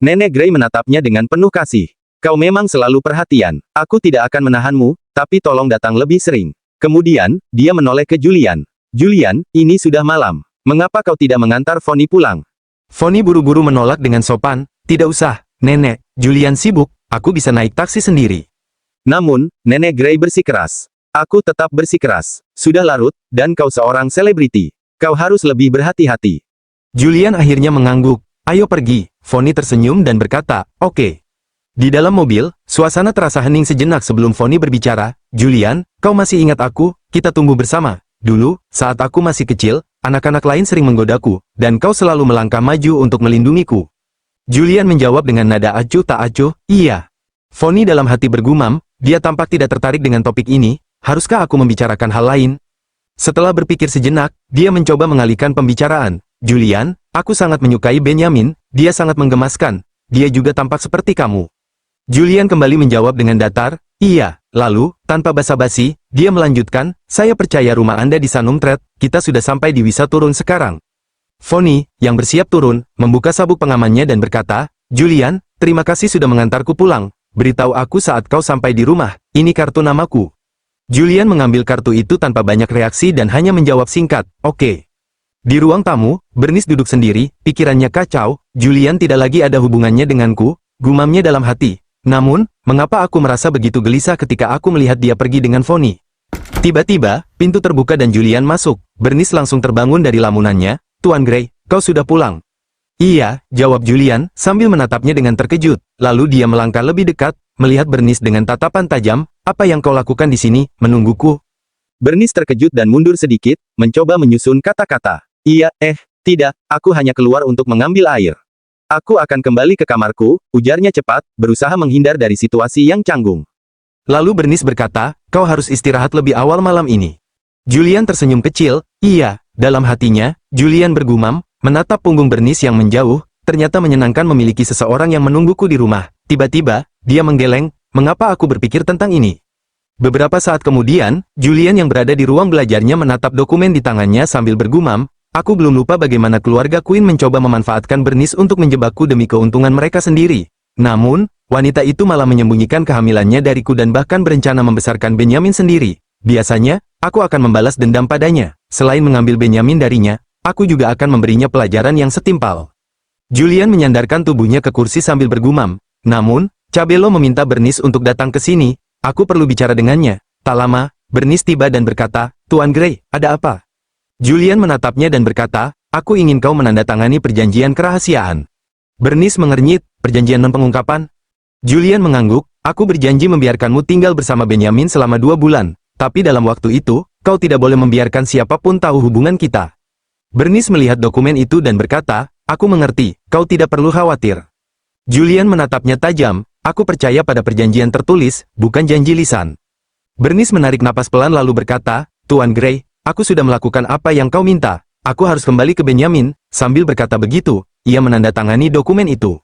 Nenek Gray menatapnya dengan penuh kasih. Kau memang selalu perhatian, aku tidak akan menahanmu, tapi tolong datang lebih sering. Kemudian, dia menoleh ke Julian. Julian, ini sudah malam. Mengapa kau tidak mengantar Fonny pulang? Fonny buru-buru menolak dengan sopan, tidak usah, Nenek, Julian sibuk, aku bisa naik taksi sendiri. Namun, Nenek Gray bersikeras. Aku tetap bersikeras. Sudah larut, dan kau seorang selebriti. Kau harus lebih berhati-hati. Julian akhirnya mengangguk. Ayo pergi. Fonny tersenyum dan berkata, oke. Di dalam mobil, suasana terasa hening sejenak sebelum Fonny berbicara. Julian, kau masih ingat aku? Kita tumbuh bersama. Dulu, saat aku masih kecil, anak-anak lain sering menggodaku, dan kau selalu melangkah maju untuk melindungiku. Julian menjawab dengan nada acuh tak acuh, iya. Fonny dalam hati bergumam, dia tampak tidak tertarik dengan topik ini. Haruskah aku membicarakan hal lain? Setelah berpikir sejenak, dia mencoba mengalihkan pembicaraan. Julian, aku sangat menyukai Benjamin, dia sangat menggemaskan. Dia juga tampak seperti kamu. Julian kembali menjawab dengan datar, iya. Lalu, tanpa basa-basi, dia melanjutkan, saya percaya rumah Anda di Sanum Thread, kita sudah sampai di Wisa turun sekarang. Fonny, yang bersiap turun, membuka sabuk pengamannya dan berkata, Julian, terima kasih sudah mengantarku pulang. Beritahu aku saat kau sampai di rumah, ini kartu namaku. Julian mengambil kartu itu tanpa banyak reaksi dan hanya menjawab singkat, oke. Di ruang tamu, Bernice duduk sendiri, pikirannya kacau, Julian tidak lagi ada hubungannya denganku, gumamnya dalam hati. Namun, mengapa aku merasa begitu gelisah ketika aku melihat dia pergi dengan Fonny? Tiba-tiba, pintu terbuka dan Julian masuk. Bernice langsung terbangun dari lamunannya, Tuan Gray, kau sudah pulang? Iya, jawab Julian, sambil menatapnya dengan terkejut. Lalu dia melangkah lebih dekat, melihat Bernice dengan tatapan tajam, apa yang kau lakukan di sini, menungguku? Bernice terkejut dan mundur sedikit, mencoba menyusun kata-kata. Iya, tidak, aku hanya keluar untuk mengambil air. Aku akan kembali ke kamarku, ujarnya cepat, berusaha menghindar dari situasi yang canggung. Lalu Bernice berkata, kau harus istirahat lebih awal malam ini. Julian tersenyum kecil, iya, dalam hatinya, Julian bergumam, menatap punggung Bernice yang menjauh, ternyata menyenangkan memiliki seseorang yang menungguku di rumah. Tiba-tiba, dia menggeleng, mengapa aku berpikir tentang ini? Beberapa saat kemudian, Julian yang berada di ruang belajarnya menatap dokumen di tangannya sambil bergumam, aku belum lupa bagaimana keluarga Queen mencoba memanfaatkan Bernice untuk menjebakku demi keuntungan mereka sendiri. Namun, wanita itu malah menyembunyikan kehamilannya dariku dan bahkan berencana membesarkan Benyamin sendiri. Biasanya, aku akan membalas dendam padanya. Selain mengambil Benyamin darinya, aku juga akan memberinya pelajaran yang setimpal. Julian menyandarkan tubuhnya ke kursi sambil bergumam. Namun, Cabello meminta Bernice untuk datang ke sini, aku perlu bicara dengannya. Tak lama, Bernice tiba dan berkata, Tuan Gray, ada apa? Julian menatapnya dan berkata, aku ingin kau menandatangani perjanjian kerahasiaan. Bernice mengernyit, perjanjian non-pengungkapan? Julian mengangguk, aku berjanji membiarkanmu tinggal bersama Benyamin selama 2 bulan, tapi dalam waktu itu, kau tidak boleh membiarkan siapapun tahu hubungan kita. Bernice melihat dokumen itu dan berkata, aku mengerti, kau tidak perlu khawatir. Julian menatapnya tajam, aku percaya pada perjanjian tertulis, bukan janji lisan. Bernice menarik napas pelan lalu berkata, Tuan Gray, aku sudah melakukan apa yang kau minta, aku harus kembali ke Benyamin. Sambil berkata begitu, ia menandatangani dokumen itu.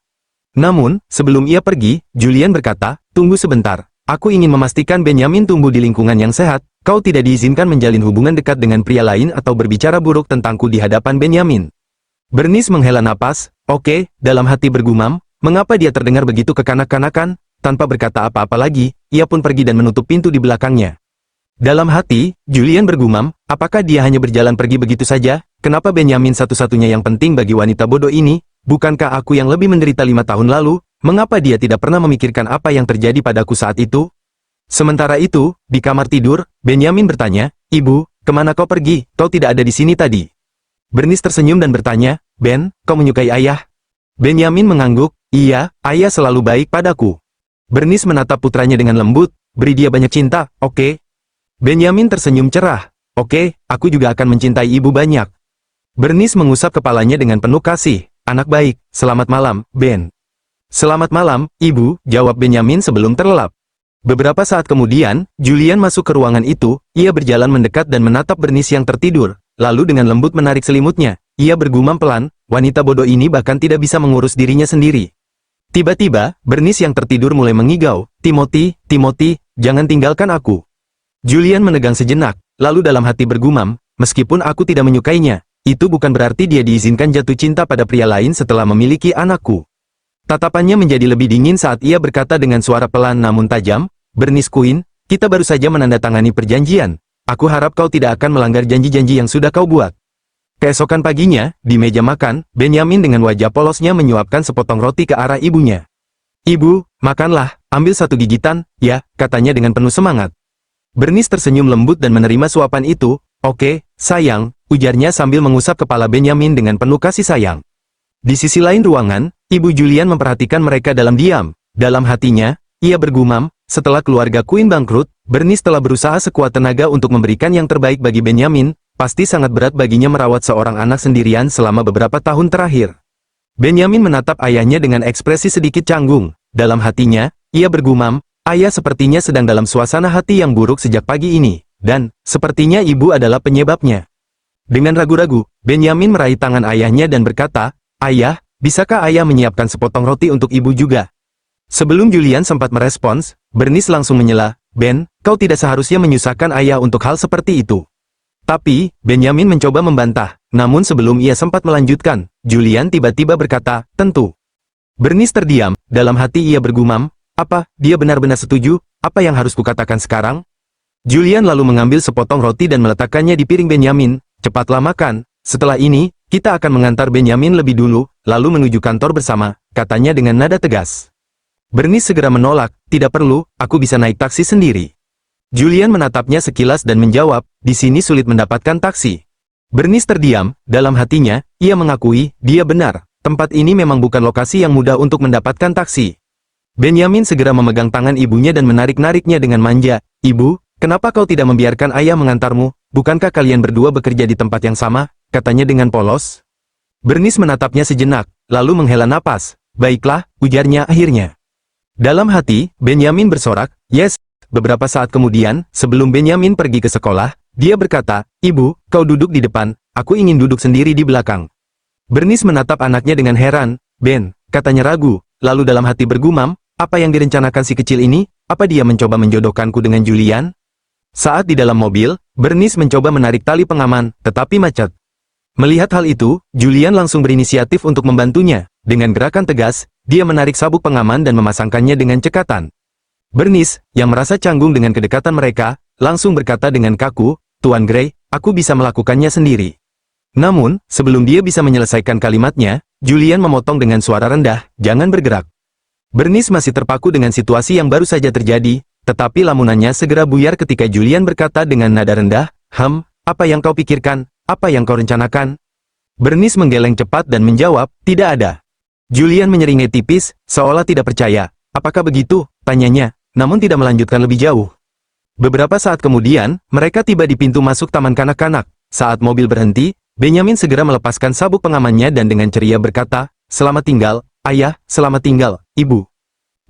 Namun, sebelum ia pergi, Julian berkata, tunggu sebentar, aku ingin memastikan Benyamin tumbuh di lingkungan yang sehat, kau tidak diizinkan menjalin hubungan dekat dengan pria lain atau berbicara buruk tentangku di hadapan Benyamin. Bernice menghela napas, oke, dalam hati bergumam, mengapa dia terdengar begitu kekanak-kanakan? Tanpa berkata apa-apa lagi, ia pun pergi dan menutup pintu di belakangnya. Dalam hati, Julian bergumam, apakah dia hanya berjalan pergi begitu saja? Kenapa Benyamin satu-satunya yang penting bagi wanita bodoh ini? Bukankah aku yang lebih menderita 5 tahun lalu? Mengapa dia tidak pernah memikirkan apa yang terjadi padaku saat itu? Sementara itu, di kamar tidur, Benyamin bertanya, Ibu, kemana kau pergi? Kau tidak ada di sini tadi. Bernice tersenyum dan bertanya, Ben, kau menyukai ayah? Benyamin mengangguk, iya, ayah selalu baik padaku. Bernice menatap putranya dengan lembut, beri dia banyak cinta, oke? Benyamin tersenyum cerah, oke, aku juga akan mencintai ibu banyak. Bernice mengusap kepalanya dengan penuh kasih, anak baik, selamat malam, Ben. Selamat malam, ibu, jawab Benyamin sebelum terlelap. Beberapa saat kemudian, Julian masuk ke ruangan itu, ia berjalan mendekat dan menatap Bernice yang tertidur, lalu dengan lembut menarik selimutnya, ia bergumam pelan, wanita bodoh ini bahkan tidak bisa mengurus dirinya sendiri. Tiba-tiba, Bernice yang tertidur mulai mengigau, Timothy, jangan tinggalkan aku. Julian menegang sejenak, lalu dalam hati bergumam, meskipun aku tidak menyukainya, itu bukan berarti dia diizinkan jatuh cinta pada pria lain setelah memiliki anakku. Tatapannya menjadi lebih dingin saat ia berkata dengan suara pelan namun tajam, Bernice Queen, kita baru saja menandatangani perjanjian. Aku harap kau tidak akan melanggar janji-janji yang sudah kau buat. Keesokan paginya, di meja makan, Benyamin dengan wajah polosnya menyuapkan sepotong roti ke arah ibunya. Ibu, makanlah, ambil 1 gigitan, ya, katanya dengan penuh semangat. Bernice tersenyum lembut dan menerima suapan itu, oke, sayang, ujarnya sambil mengusap kepala Benyamin dengan penuh kasih sayang. Di sisi lain ruangan, Ibu Julian memperhatikan mereka dalam diam. Dalam hatinya, ia bergumam, setelah keluarga Queen bangkrut, Bernice telah berusaha sekuat tenaga untuk memberikan yang terbaik bagi Benyamin, pasti sangat berat baginya merawat seorang anak sendirian selama beberapa tahun terakhir. Benyamin menatap ayahnya dengan ekspresi sedikit canggung. Dalam hatinya, ia bergumam, ayah sepertinya sedang dalam suasana hati yang buruk sejak pagi ini, dan, sepertinya ibu adalah penyebabnya. Dengan ragu-ragu, Benyamin meraih tangan ayahnya dan berkata, ayah, bisakah ayah menyiapkan sepotong roti untuk ibu juga? Sebelum Julian sempat merespons, Bernice langsung menyela, Ben, kau tidak seharusnya menyusahkan ayah untuk hal seperti itu. Tapi, Benyamin mencoba membantah, namun sebelum ia sempat melanjutkan, Julian tiba-tiba berkata, tentu. Bernice terdiam, dalam hati ia bergumam, apa, dia benar-benar setuju, apa yang harus kukatakan sekarang? Julian lalu mengambil sepotong roti dan meletakkannya di piring Benyamin, cepatlah makan, setelah ini, kita akan mengantar Benyamin lebih dulu, lalu menuju kantor bersama, katanya dengan nada tegas. Bernice segera menolak, tidak perlu, aku bisa naik taksi sendiri. Julian menatapnya sekilas dan menjawab, di sini sulit mendapatkan taksi. Bernice terdiam, dalam hatinya, ia mengakui, dia benar, tempat ini memang bukan lokasi yang mudah untuk mendapatkan taksi. Benyamin segera memegang tangan ibunya dan menarik-nariknya dengan manja, Ibu, kenapa kau tidak membiarkan ayah mengantarmu? Bukankah kalian berdua bekerja di tempat yang sama? Katanya dengan polos. Bernice menatapnya sejenak, lalu menghela napas. Baiklah, ujarnya akhirnya. Dalam hati, Benyamin bersorak, yes. Beberapa saat kemudian, sebelum Benyamin pergi ke sekolah, dia berkata, Ibu, kau duduk di depan, aku ingin duduk sendiri di belakang. Bernice menatap anaknya dengan heran. Ben, katanya ragu, lalu dalam hati bergumam, apa yang direncanakan si kecil ini? Apa dia mencoba menjodohkanku dengan Julian? Saat di dalam mobil, Bernice mencoba menarik tali pengaman, tetapi macet. Melihat hal itu, Julian langsung berinisiatif untuk membantunya. Dengan gerakan tegas, dia menarik sabuk pengaman dan memasangkannya dengan cekatan. Bernice, yang merasa canggung dengan kedekatan mereka, langsung berkata dengan kaku, Tuan Gray, aku bisa melakukannya sendiri. Namun, sebelum dia bisa menyelesaikan kalimatnya, Julian memotong dengan suara rendah, jangan bergerak. Bernice masih terpaku dengan situasi yang baru saja terjadi, tetapi lamunannya segera buyar ketika Julian berkata dengan nada rendah, apa yang kau pikirkan? Apa yang kau rencanakan? Bernice menggeleng cepat dan menjawab, tidak ada. Julian menyeringai tipis, seolah tidak percaya. Apakah begitu? Tanyanya, namun tidak melanjutkan lebih jauh. Beberapa saat kemudian, mereka tiba di pintu masuk taman kanak-kanak. Saat mobil berhenti, Benyamin segera melepaskan sabuk pengamannya dan dengan ceria berkata, selamat tinggal, ayah, selamat tinggal, ibu.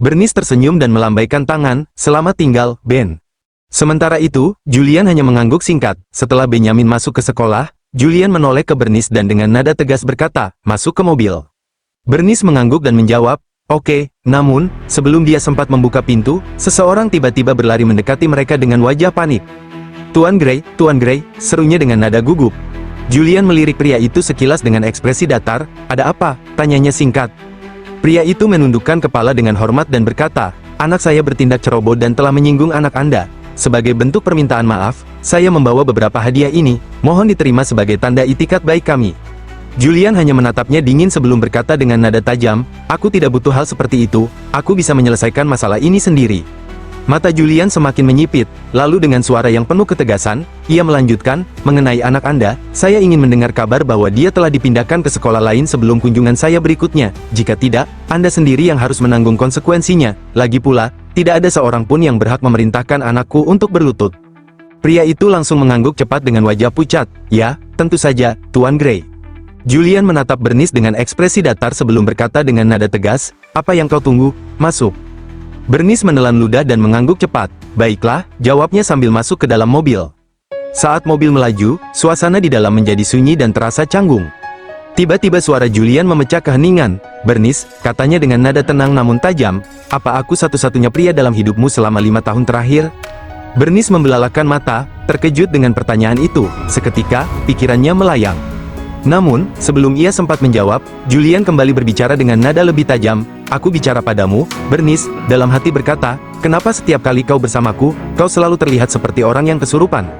Bernice tersenyum dan melambaikan tangan, selamat tinggal, Ben. Sementara itu, Julian hanya mengangguk singkat. Setelah Benyamin masuk ke sekolah, Julian menoleh ke Bernice dan dengan nada tegas berkata, masuk ke mobil. Bernice mengangguk dan menjawab, oke, namun, sebelum dia sempat membuka pintu, seseorang tiba-tiba berlari mendekati mereka dengan wajah panik. Tuan Gray, serunya dengan nada gugup. Julian melirik pria itu sekilas dengan ekspresi datar, ada apa? Tanyanya singkat. Pria itu menundukkan kepala dengan hormat dan berkata, anak saya bertindak ceroboh dan telah menyinggung anak Anda. Sebagai bentuk permintaan maaf, saya membawa beberapa hadiah ini, mohon diterima sebagai tanda itikat baik kami. Julian hanya menatapnya dingin sebelum berkata dengan nada tajam, aku tidak butuh hal seperti itu, aku bisa menyelesaikan masalah ini sendiri. Mata Julian semakin menyipit, lalu dengan suara yang penuh ketegasan, ia melanjutkan, mengenai anak Anda, saya ingin mendengar kabar bahwa dia telah dipindahkan ke sekolah lain sebelum kunjungan saya berikutnya. Jika tidak, Anda sendiri yang harus menanggung konsekuensinya. Lagi pula, tidak ada seorang pun yang berhak memerintahkan anakku untuk berlutut. Pria itu langsung mengangguk cepat dengan wajah pucat. Ya, tentu saja, Tuan Gray. Julian menatap Bernice dengan ekspresi datar sebelum berkata dengan nada tegas, apa yang kau tunggu? Masuk. Bernice menelan ludah dan mengangguk cepat. Baiklah, jawabnya sambil masuk ke dalam mobil. Saat mobil melaju, suasana di dalam menjadi sunyi dan terasa canggung. Tiba-tiba suara Julian memecah keheningan. Bernice, katanya dengan nada tenang namun tajam, apa aku satu-satunya pria dalam hidupmu selama 5 tahun terakhir? Bernice membelalakan mata, terkejut dengan pertanyaan itu. Seketika, pikirannya melayang. Namun, sebelum ia sempat menjawab, Julian kembali berbicara dengan nada lebih tajam, aku bicara padamu, Bernice, dalam hati berkata, kenapa setiap kali kau bersamaku, kau selalu terlihat seperti orang yang kesurupan?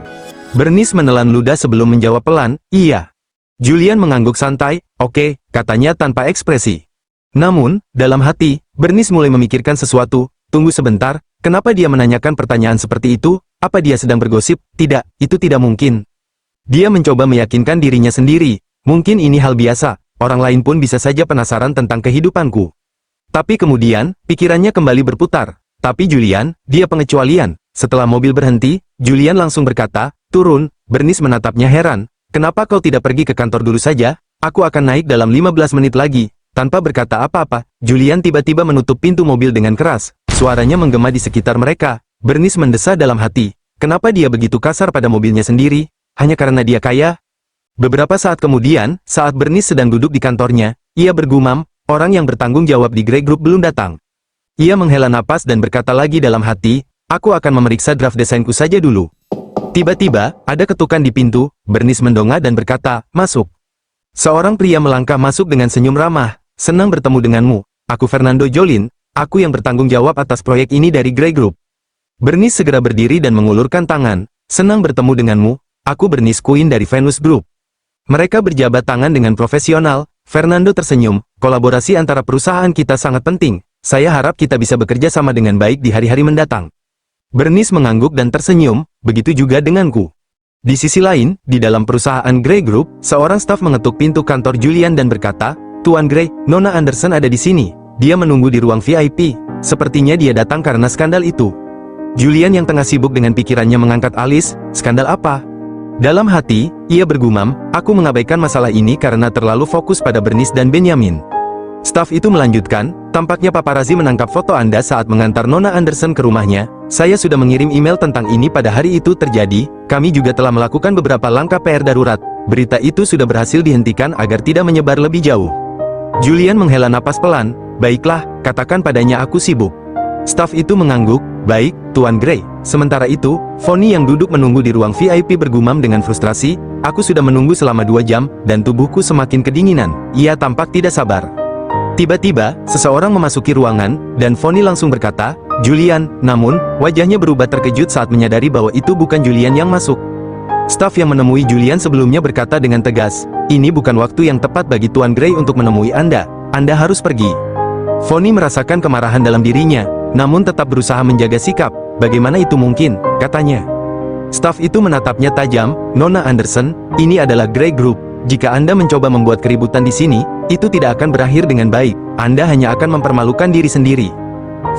Bernice menelan ludah sebelum menjawab pelan, iya. Julian mengangguk santai, oke, katanya tanpa ekspresi. Namun, dalam hati, Bernice mulai memikirkan sesuatu, tunggu sebentar, kenapa dia menanyakan pertanyaan seperti itu, apa dia sedang bergosip? Tidak, itu tidak mungkin. Dia mencoba meyakinkan dirinya sendiri. Mungkin ini hal biasa, orang lain pun bisa saja penasaran tentang kehidupanku. Tapi kemudian, pikirannya kembali berputar. Tapi Julian, dia pengecualian. Setelah mobil berhenti, Julian langsung berkata, turun. Bernice menatapnya heran. Kenapa kau tidak pergi ke kantor dulu saja? Aku akan naik dalam 15 menit lagi. Tanpa berkata apa-apa, Julian tiba-tiba menutup pintu mobil dengan keras. Suaranya menggema di sekitar mereka. Bernice mendesah dalam hati. Kenapa dia begitu kasar pada mobilnya sendiri? Hanya karena dia kaya? Beberapa saat kemudian, saat Bernice sedang duduk di kantornya, ia bergumam, orang yang bertanggung jawab di Grey Group belum datang. Ia menghela napas dan berkata lagi dalam hati, aku akan memeriksa draft desainku saja dulu. Tiba-tiba, ada ketukan di pintu, Bernice mendongak dan berkata, masuk. Seorang pria melangkah masuk dengan senyum ramah, senang bertemu denganmu, aku Fernando Jolin, aku yang bertanggung jawab atas proyek ini dari Grey Group. Bernice segera berdiri dan mengulurkan tangan, senang bertemu denganmu, aku Bernice Quinn dari Venus Group. Mereka berjabat tangan dengan profesional. Fernando tersenyum, kolaborasi antara perusahaan kita sangat penting. Saya harap kita bisa bekerja sama dengan baik di hari-hari mendatang. Bernice mengangguk dan tersenyum, begitu juga denganku. Di sisi lain, di dalam perusahaan Grey Group, seorang staf mengetuk pintu kantor Julian dan berkata, Tuan Gray, Nona Anderson ada di sini. Dia menunggu di ruang VIP. Sepertinya dia datang karena skandal itu. Julian yang tengah sibuk dengan pikirannya mengangkat alis, skandal apa? Dalam hati, ia bergumam, aku mengabaikan masalah ini karena terlalu fokus pada Bernice dan Benjamin. Staf itu melanjutkan, tampaknya paparazzi menangkap foto Anda saat mengantar Nona Anderson ke rumahnya. Saya sudah mengirim email tentang ini pada hari itu terjadi. Kami juga telah melakukan beberapa langkah PR darurat. Berita itu sudah berhasil dihentikan agar tidak menyebar lebih jauh. Julian menghela napas pelan. Baiklah, katakan padanya aku sibuk. Staf itu mengangguk. Baik, Tuan Gray. Sementara itu, Fonny yang duduk menunggu di ruang VIP bergumam dengan frustrasi, aku sudah menunggu selama 2 jam, dan tubuhku semakin kedinginan. Ia tampak tidak sabar. Tiba-tiba, seseorang memasuki ruangan, dan Fonny langsung berkata, Julian, namun, wajahnya berubah terkejut saat menyadari bahwa itu bukan Julian yang masuk. Staf yang menemui Julian sebelumnya berkata dengan tegas, ini bukan waktu yang tepat bagi Tuan Gray untuk menemui Anda. Anda harus pergi. Fonny merasakan kemarahan dalam dirinya, namun tetap berusaha menjaga sikap. Bagaimana itu mungkin, katanya. Staf itu menatapnya tajam, Nona Anderson, ini adalah Gray Group. Jika Anda mencoba membuat keributan di sini, itu tidak akan berakhir dengan baik. Anda hanya akan mempermalukan diri sendiri.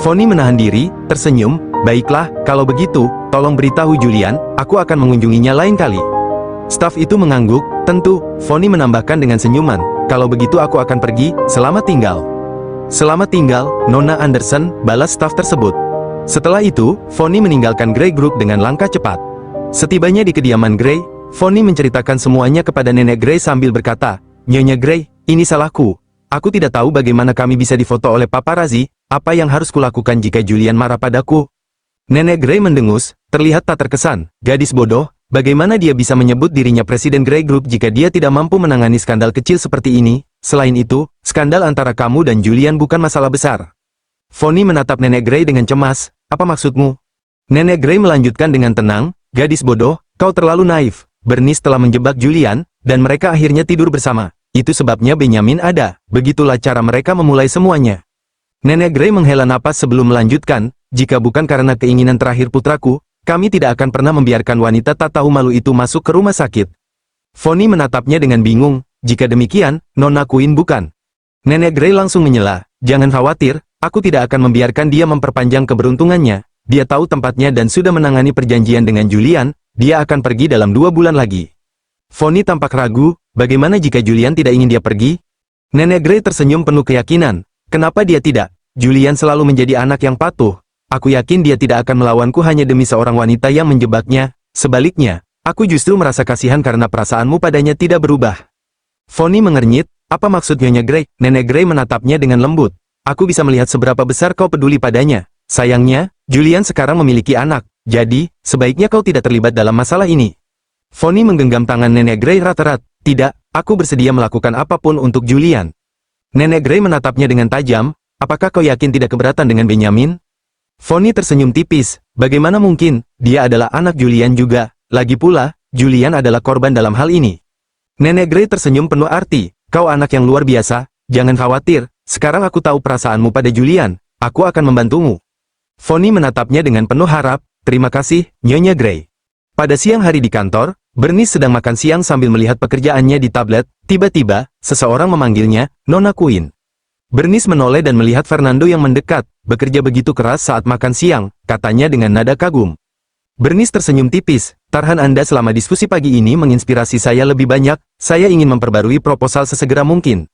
Fonny menahan diri, tersenyum, baiklah, kalau begitu, tolong beritahu Julian, aku akan mengunjunginya lain kali. Staf itu mengangguk, tentu, Fonny menambahkan dengan senyuman, kalau begitu aku akan pergi, selamat tinggal. Selamat tinggal, Nona Anderson, balas staf tersebut. Setelah itu, Fonny meninggalkan Gray Group dengan langkah cepat. Setibanya di kediaman Gray, Fonny menceritakan semuanya kepada Nenek Gray sambil berkata, Nyonya Gray, ini salahku. Aku tidak tahu bagaimana kami bisa difoto oleh paparazzi, apa yang harus kulakukan jika Julian marah padaku. Nenek Gray mendengus, terlihat tak terkesan, gadis bodoh, bagaimana dia bisa menyebut dirinya Presiden Gray Group jika dia tidak mampu menangani skandal kecil seperti ini. Selain itu, skandal antara kamu dan Julian bukan masalah besar. Fonny menatap Nenek Gray dengan cemas, apa maksudmu? Nenek Gray melanjutkan dengan tenang, gadis bodoh, kau terlalu naif. Bernice telah menjebak Julian, dan mereka akhirnya tidur bersama. Itu sebabnya Benjamin ada. Begitulah cara mereka memulai semuanya. Nenek Gray menghela napas sebelum melanjutkan, jika bukan karena keinginan terakhir putraku, kami tidak akan pernah membiarkan wanita tak tahu malu itu masuk ke rumah sakit. Fonny menatapnya dengan bingung, jika demikian, Nona Queen bukan. Nenek Gray langsung menyela, jangan khawatir, aku tidak akan membiarkan dia memperpanjang keberuntungannya. Dia tahu tempatnya dan sudah menangani perjanjian dengan Julian, dia akan pergi dalam 2 bulan lagi. Fonny tampak ragu, bagaimana jika Julian tidak ingin dia pergi? Nenek Gray tersenyum penuh keyakinan, kenapa dia tidak? Julian selalu menjadi anak yang patuh. Aku yakin dia tidak akan melawanku hanya demi seorang wanita yang menjebaknya. Sebaliknya, aku justru merasa kasihan karena perasaanmu padanya tidak berubah. Fonny mengernyit, apa maksud Nyonya Gray? Nenek Gray menatapnya dengan lembut. Aku bisa melihat seberapa besar kau peduli padanya. Sayangnya, Julian sekarang memiliki anak. Jadi, sebaiknya kau tidak terlibat dalam masalah ini. Fonny menggenggam tangan Nenek Gray erat-erat. Tidak, aku bersedia melakukan apapun untuk Julian. Nenek Gray menatapnya dengan tajam. Apakah kau yakin tidak keberatan dengan Benjamin? Fonny tersenyum tipis. Bagaimana mungkin? Dia adalah anak Julian juga. Lagi pula, Julian adalah korban dalam hal ini. Nenek Gray tersenyum penuh arti. Kau anak yang luar biasa. Jangan khawatir. Sekarang aku tahu perasaanmu pada Julian. Aku akan membantumu. Fonny menatapnya dengan penuh harap. Terima kasih, Nyonya Gray. Pada siang hari di kantor, Bernice sedang makan siang sambil melihat pekerjaannya di tablet. Tiba-tiba, seseorang memanggilnya, Nona Queen. Bernice menoleh dan melihat Fernando yang mendekat, bekerja begitu keras saat makan siang, katanya dengan nada kagum. Bernice tersenyum tipis, taruhan Anda selama diskusi pagi ini menginspirasi saya lebih banyak, saya ingin memperbarui proposal sesegera mungkin.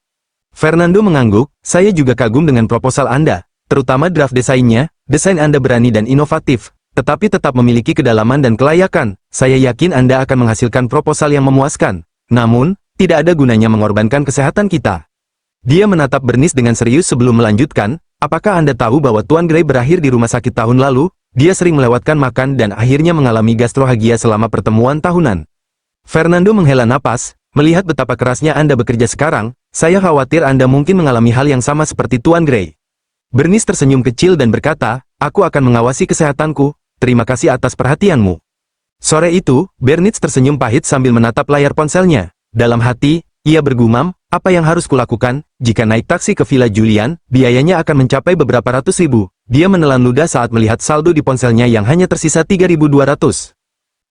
Fernando mengangguk, saya juga kagum dengan proposal Anda, terutama draft desainnya, desain Anda berani dan inovatif, tetapi tetap memiliki kedalaman dan kelayakan. Saya yakin Anda akan menghasilkan proposal yang memuaskan. Namun, tidak ada gunanya mengorbankan kesehatan kita. Dia menatap Bernice dengan serius sebelum melanjutkan, apakah Anda tahu bahwa Tuan Gray berakhir di rumah sakit tahun lalu? Dia sering melewatkan makan dan akhirnya mengalami gastrohagia selama pertemuan tahunan. Fernando menghela napas, melihat betapa kerasnya Anda bekerja sekarang, saya khawatir Anda mungkin mengalami hal yang sama seperti Tuan Gray. Bernice tersenyum kecil dan berkata, aku akan mengawasi kesehatanku, terima kasih atas perhatianmu. Sore itu, Bernice tersenyum pahit sambil menatap layar ponselnya. Dalam hati, ia bergumam, apa yang harus kulakukan? Jika naik taksi ke Villa Julian, biayanya akan mencapai beberapa ratus ribu. Dia menelan ludah saat melihat saldo di ponselnya yang hanya tersisa 3.200.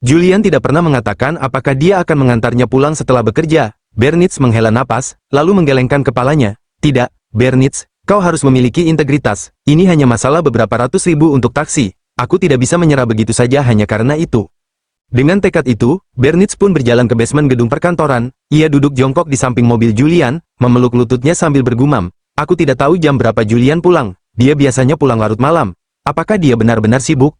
Julian tidak pernah mengatakan apakah dia akan mengantarnya pulang setelah bekerja. Bernice menghela napas, lalu menggelengkan kepalanya. Tidak, Bernice, kau harus memiliki integritas. Ini hanya masalah beberapa ratus ribu untuk taksi. aku tidak bisa menyerah begitu saja hanya karena itu. Dengan tekad itu, Bernice pun berjalan ke basement gedung perkantoran. Ia duduk jongkok di samping mobil Julian, memeluk lututnya sambil bergumam. Aku tidak tahu jam berapa Julian pulang. Dia biasanya pulang larut malam. Apakah dia benar-benar sibuk?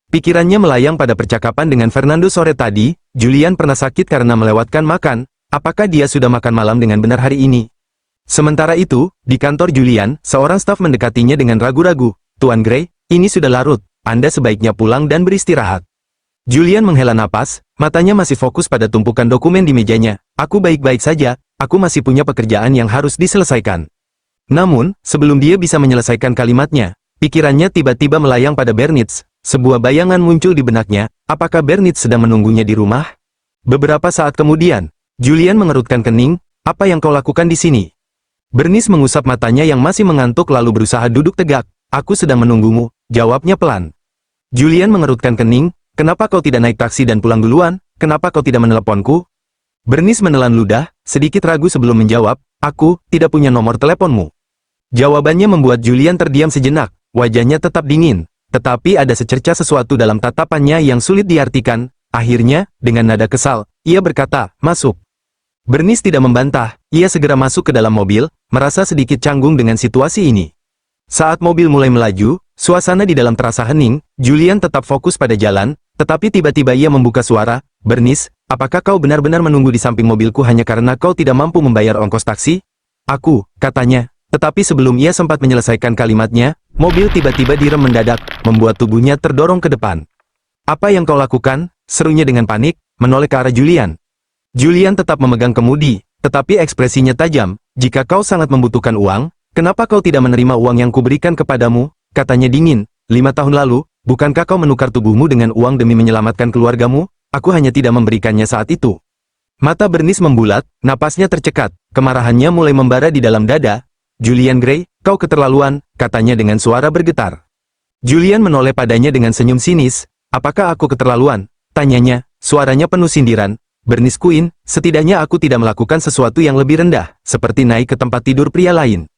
Pikirannya melayang pada percakapan dengan Fernando sore tadi. Julian pernah sakit karena melewatkan makan. Apakah dia sudah makan malam dengan benar hari ini? Sementara itu, di kantor Julian, seorang staf mendekatinya dengan ragu-ragu. Tuan Gray, ini sudah larut. Anda sebaiknya pulang dan beristirahat. Julian menghela napas, matanya masih fokus pada tumpukan dokumen di mejanya. Aku baik-baik saja, aku masih punya pekerjaan yang harus diselesaikan. Namun, sebelum dia bisa menyelesaikan kalimatnya, pikirannya tiba-tiba melayang pada Bernice. Sebuah bayangan muncul di benaknya, apakah Bernice sedang menunggunya di rumah? Beberapa saat kemudian, Julian mengerutkan kening, apa yang kau lakukan di sini? Bernice mengusap matanya yang masih mengantuk lalu berusaha duduk tegak. Aku sedang menunggumu, jawabnya pelan. Julian mengerutkan kening, kenapa kau tidak naik taksi dan pulang duluan? Kenapa kau tidak meneleponku? Bernice menelan ludah, sedikit ragu sebelum menjawab, aku tidak punya nomor teleponmu. Jawabannya membuat Julian terdiam sejenak, wajahnya tetap dingin, tetapi ada secerca sesuatu dalam tatapannya yang sulit diartikan. Akhirnya, dengan nada kesal, ia berkata, masuk. Bernice tidak membantah, ia segera masuk ke dalam mobil, merasa sedikit canggung dengan situasi ini. Saat mobil mulai melaju, suasana di dalam terasa hening, Julian tetap fokus pada jalan, tetapi tiba-tiba ia membuka suara, Bernice, apakah kau benar-benar menunggu di samping mobilku hanya karena kau tidak mampu membayar ongkos taksi? Aku, katanya, tetapi sebelum ia sempat menyelesaikan kalimatnya, mobil tiba-tiba direm mendadak, membuat tubuhnya terdorong ke depan. Apa yang kau lakukan? Serunya dengan panik, menoleh ke arah Julian. Julian tetap memegang kemudi, tetapi ekspresinya tajam, jika kau sangat membutuhkan uang, kenapa kau tidak menerima uang yang kuberikan kepadamu? Katanya dingin, 5 tahun lalu, bukankah kau menukar tubuhmu dengan uang demi menyelamatkan keluargamu? Aku hanya tidak memberikannya saat itu. Mata Bernice membulat, napasnya tercekat, kemarahannya mulai membara di dalam dada. Julian Gray, kau keterlaluan, katanya dengan suara bergetar. Julian menoleh padanya dengan senyum sinis, apakah aku keterlaluan? Tanyanya, suaranya penuh sindiran. Bernice Queen, setidaknya aku tidak melakukan sesuatu yang lebih rendah, seperti naik ke tempat tidur pria lain.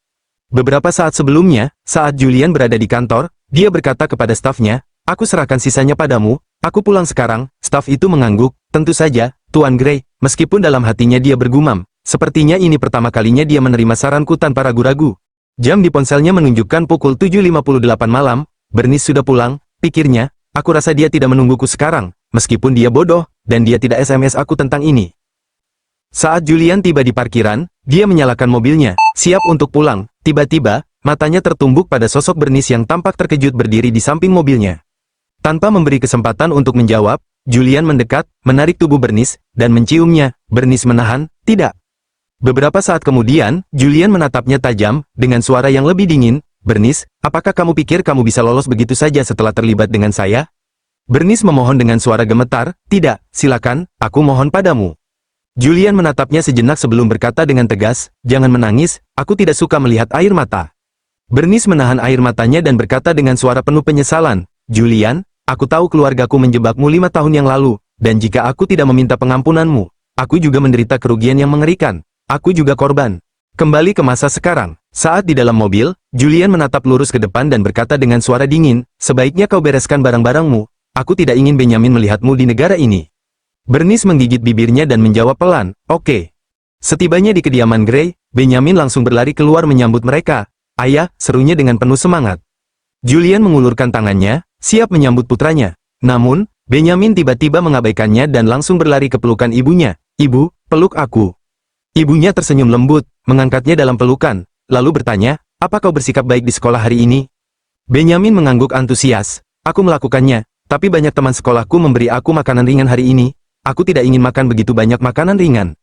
Beberapa saat sebelumnya, saat Julian berada di kantor, dia berkata kepada stafnya, aku serahkan sisanya padamu, aku pulang sekarang. Staf itu mengangguk, tentu saja, Tuan Gray, meskipun dalam hatinya dia bergumam, sepertinya ini pertama kalinya dia menerima saranku tanpa ragu-ragu. Jam di ponselnya menunjukkan pukul 7.58 malam, Bernice sudah pulang, pikirnya, aku rasa dia tidak menungguku sekarang, meskipun dia bodoh, dan dia tidak SMS aku tentang ini. Saat Julian tiba di parkiran, dia menyalakan mobilnya, siap untuk pulang. Tiba-tiba, matanya tertumbuk pada sosok Bernice yang tampak terkejut berdiri di samping mobilnya. Tanpa memberi kesempatan untuk menjawab, Julian mendekat, menarik tubuh Bernice, dan menciumnya. Bernice menahan, tidak. Beberapa saat kemudian, Julian menatapnya tajam, dengan suara yang lebih dingin, Bernice, apakah kamu pikir kamu bisa lolos begitu saja setelah terlibat dengan saya? Bernice memohon dengan suara gemetar, tidak, silakan, aku mohon padamu. Julian menatapnya sejenak sebelum berkata dengan tegas, jangan menangis, aku tidak suka melihat air mata. Bernice menahan air matanya dan berkata dengan suara penuh penyesalan, Julian, aku tahu keluargaku menjebakmu 5 tahun yang lalu, dan jika aku tidak meminta pengampunanmu, aku juga menderita kerugian yang mengerikan. Aku juga korban. Kembali ke masa sekarang. Saat di dalam mobil, Julian menatap lurus ke depan dan berkata dengan suara dingin, sebaiknya kau bereskan barang-barangmu. Aku tidak ingin Benjamin melihatmu di negara ini. Bernice menggigit bibirnya dan menjawab pelan, oke. Setibanya di kediaman Gray, Benjamin langsung berlari keluar menyambut mereka. Ayah, serunya dengan penuh semangat. Julian mengulurkan tangannya, siap menyambut putranya. Namun, Benjamin tiba-tiba mengabaikannya dan langsung berlari ke pelukan ibunya. Ibu, peluk aku. Ibunya tersenyum lembut, mengangkatnya dalam pelukan, lalu bertanya, apa kau bersikap baik di sekolah hari ini? Benjamin mengangguk antusias. Aku melakukannya. Tapi banyak teman sekolahku memberi aku makanan ringan hari ini. Aku tidak ingin makan begitu banyak makanan ringan.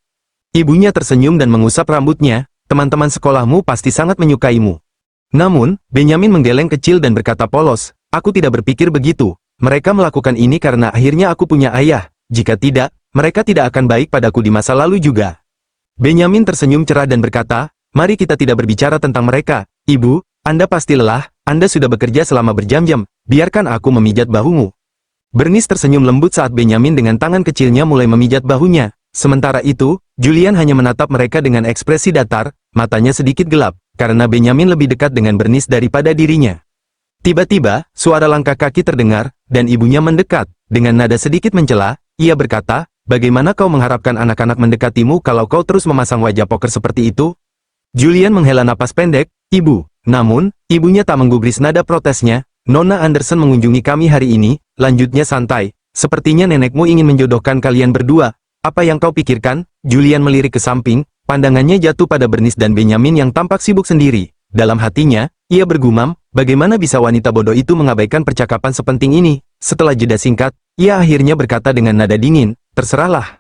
Ibunya tersenyum dan mengusap rambutnya. Teman-teman sekolahmu pasti sangat menyukaimu. Namun, Benjamin menggeleng kecil dan berkata polos, aku tidak berpikir begitu. Mereka melakukan ini karena akhirnya aku punya ayah. Jika tidak, mereka tidak akan baik padaku di masa lalu juga. Benjamin tersenyum cerah dan berkata, mari kita tidak berbicara tentang mereka. Ibu, Anda pasti lelah, Anda sudah bekerja selama berjam-jam. Biarkan aku memijat bahumu. Bernice tersenyum lembut saat Benjamin dengan tangan kecilnya mulai memijat bahunya. Sementara itu, Julian hanya menatap mereka dengan ekspresi datar, matanya sedikit gelap, karena Benjamin lebih dekat dengan Bernice daripada dirinya. Tiba-tiba, suara langkah kaki terdengar, dan ibunya mendekat. Dengan nada sedikit mencela, ia berkata, bagaimana kau mengharapkan anak-anak mendekatimu kalau kau terus memasang wajah poker seperti itu? Julian menghela napas pendek, Ibu. Namun, ibunya tak menggubris nada protesnya. Nona Anderson mengunjungi kami hari ini, lanjutnya santai. Sepertinya nenekmu ingin menjodohkan kalian berdua. Apa yang kau pikirkan? Julian melirik ke samping, pandangannya jatuh pada Bernice dan Benjamin yang tampak sibuk sendiri. Dalam hatinya, ia bergumam, bagaimana bisa wanita bodoh itu mengabaikan percakapan sepenting ini? Setelah jeda singkat, ia akhirnya berkata dengan nada dingin, terserahlah.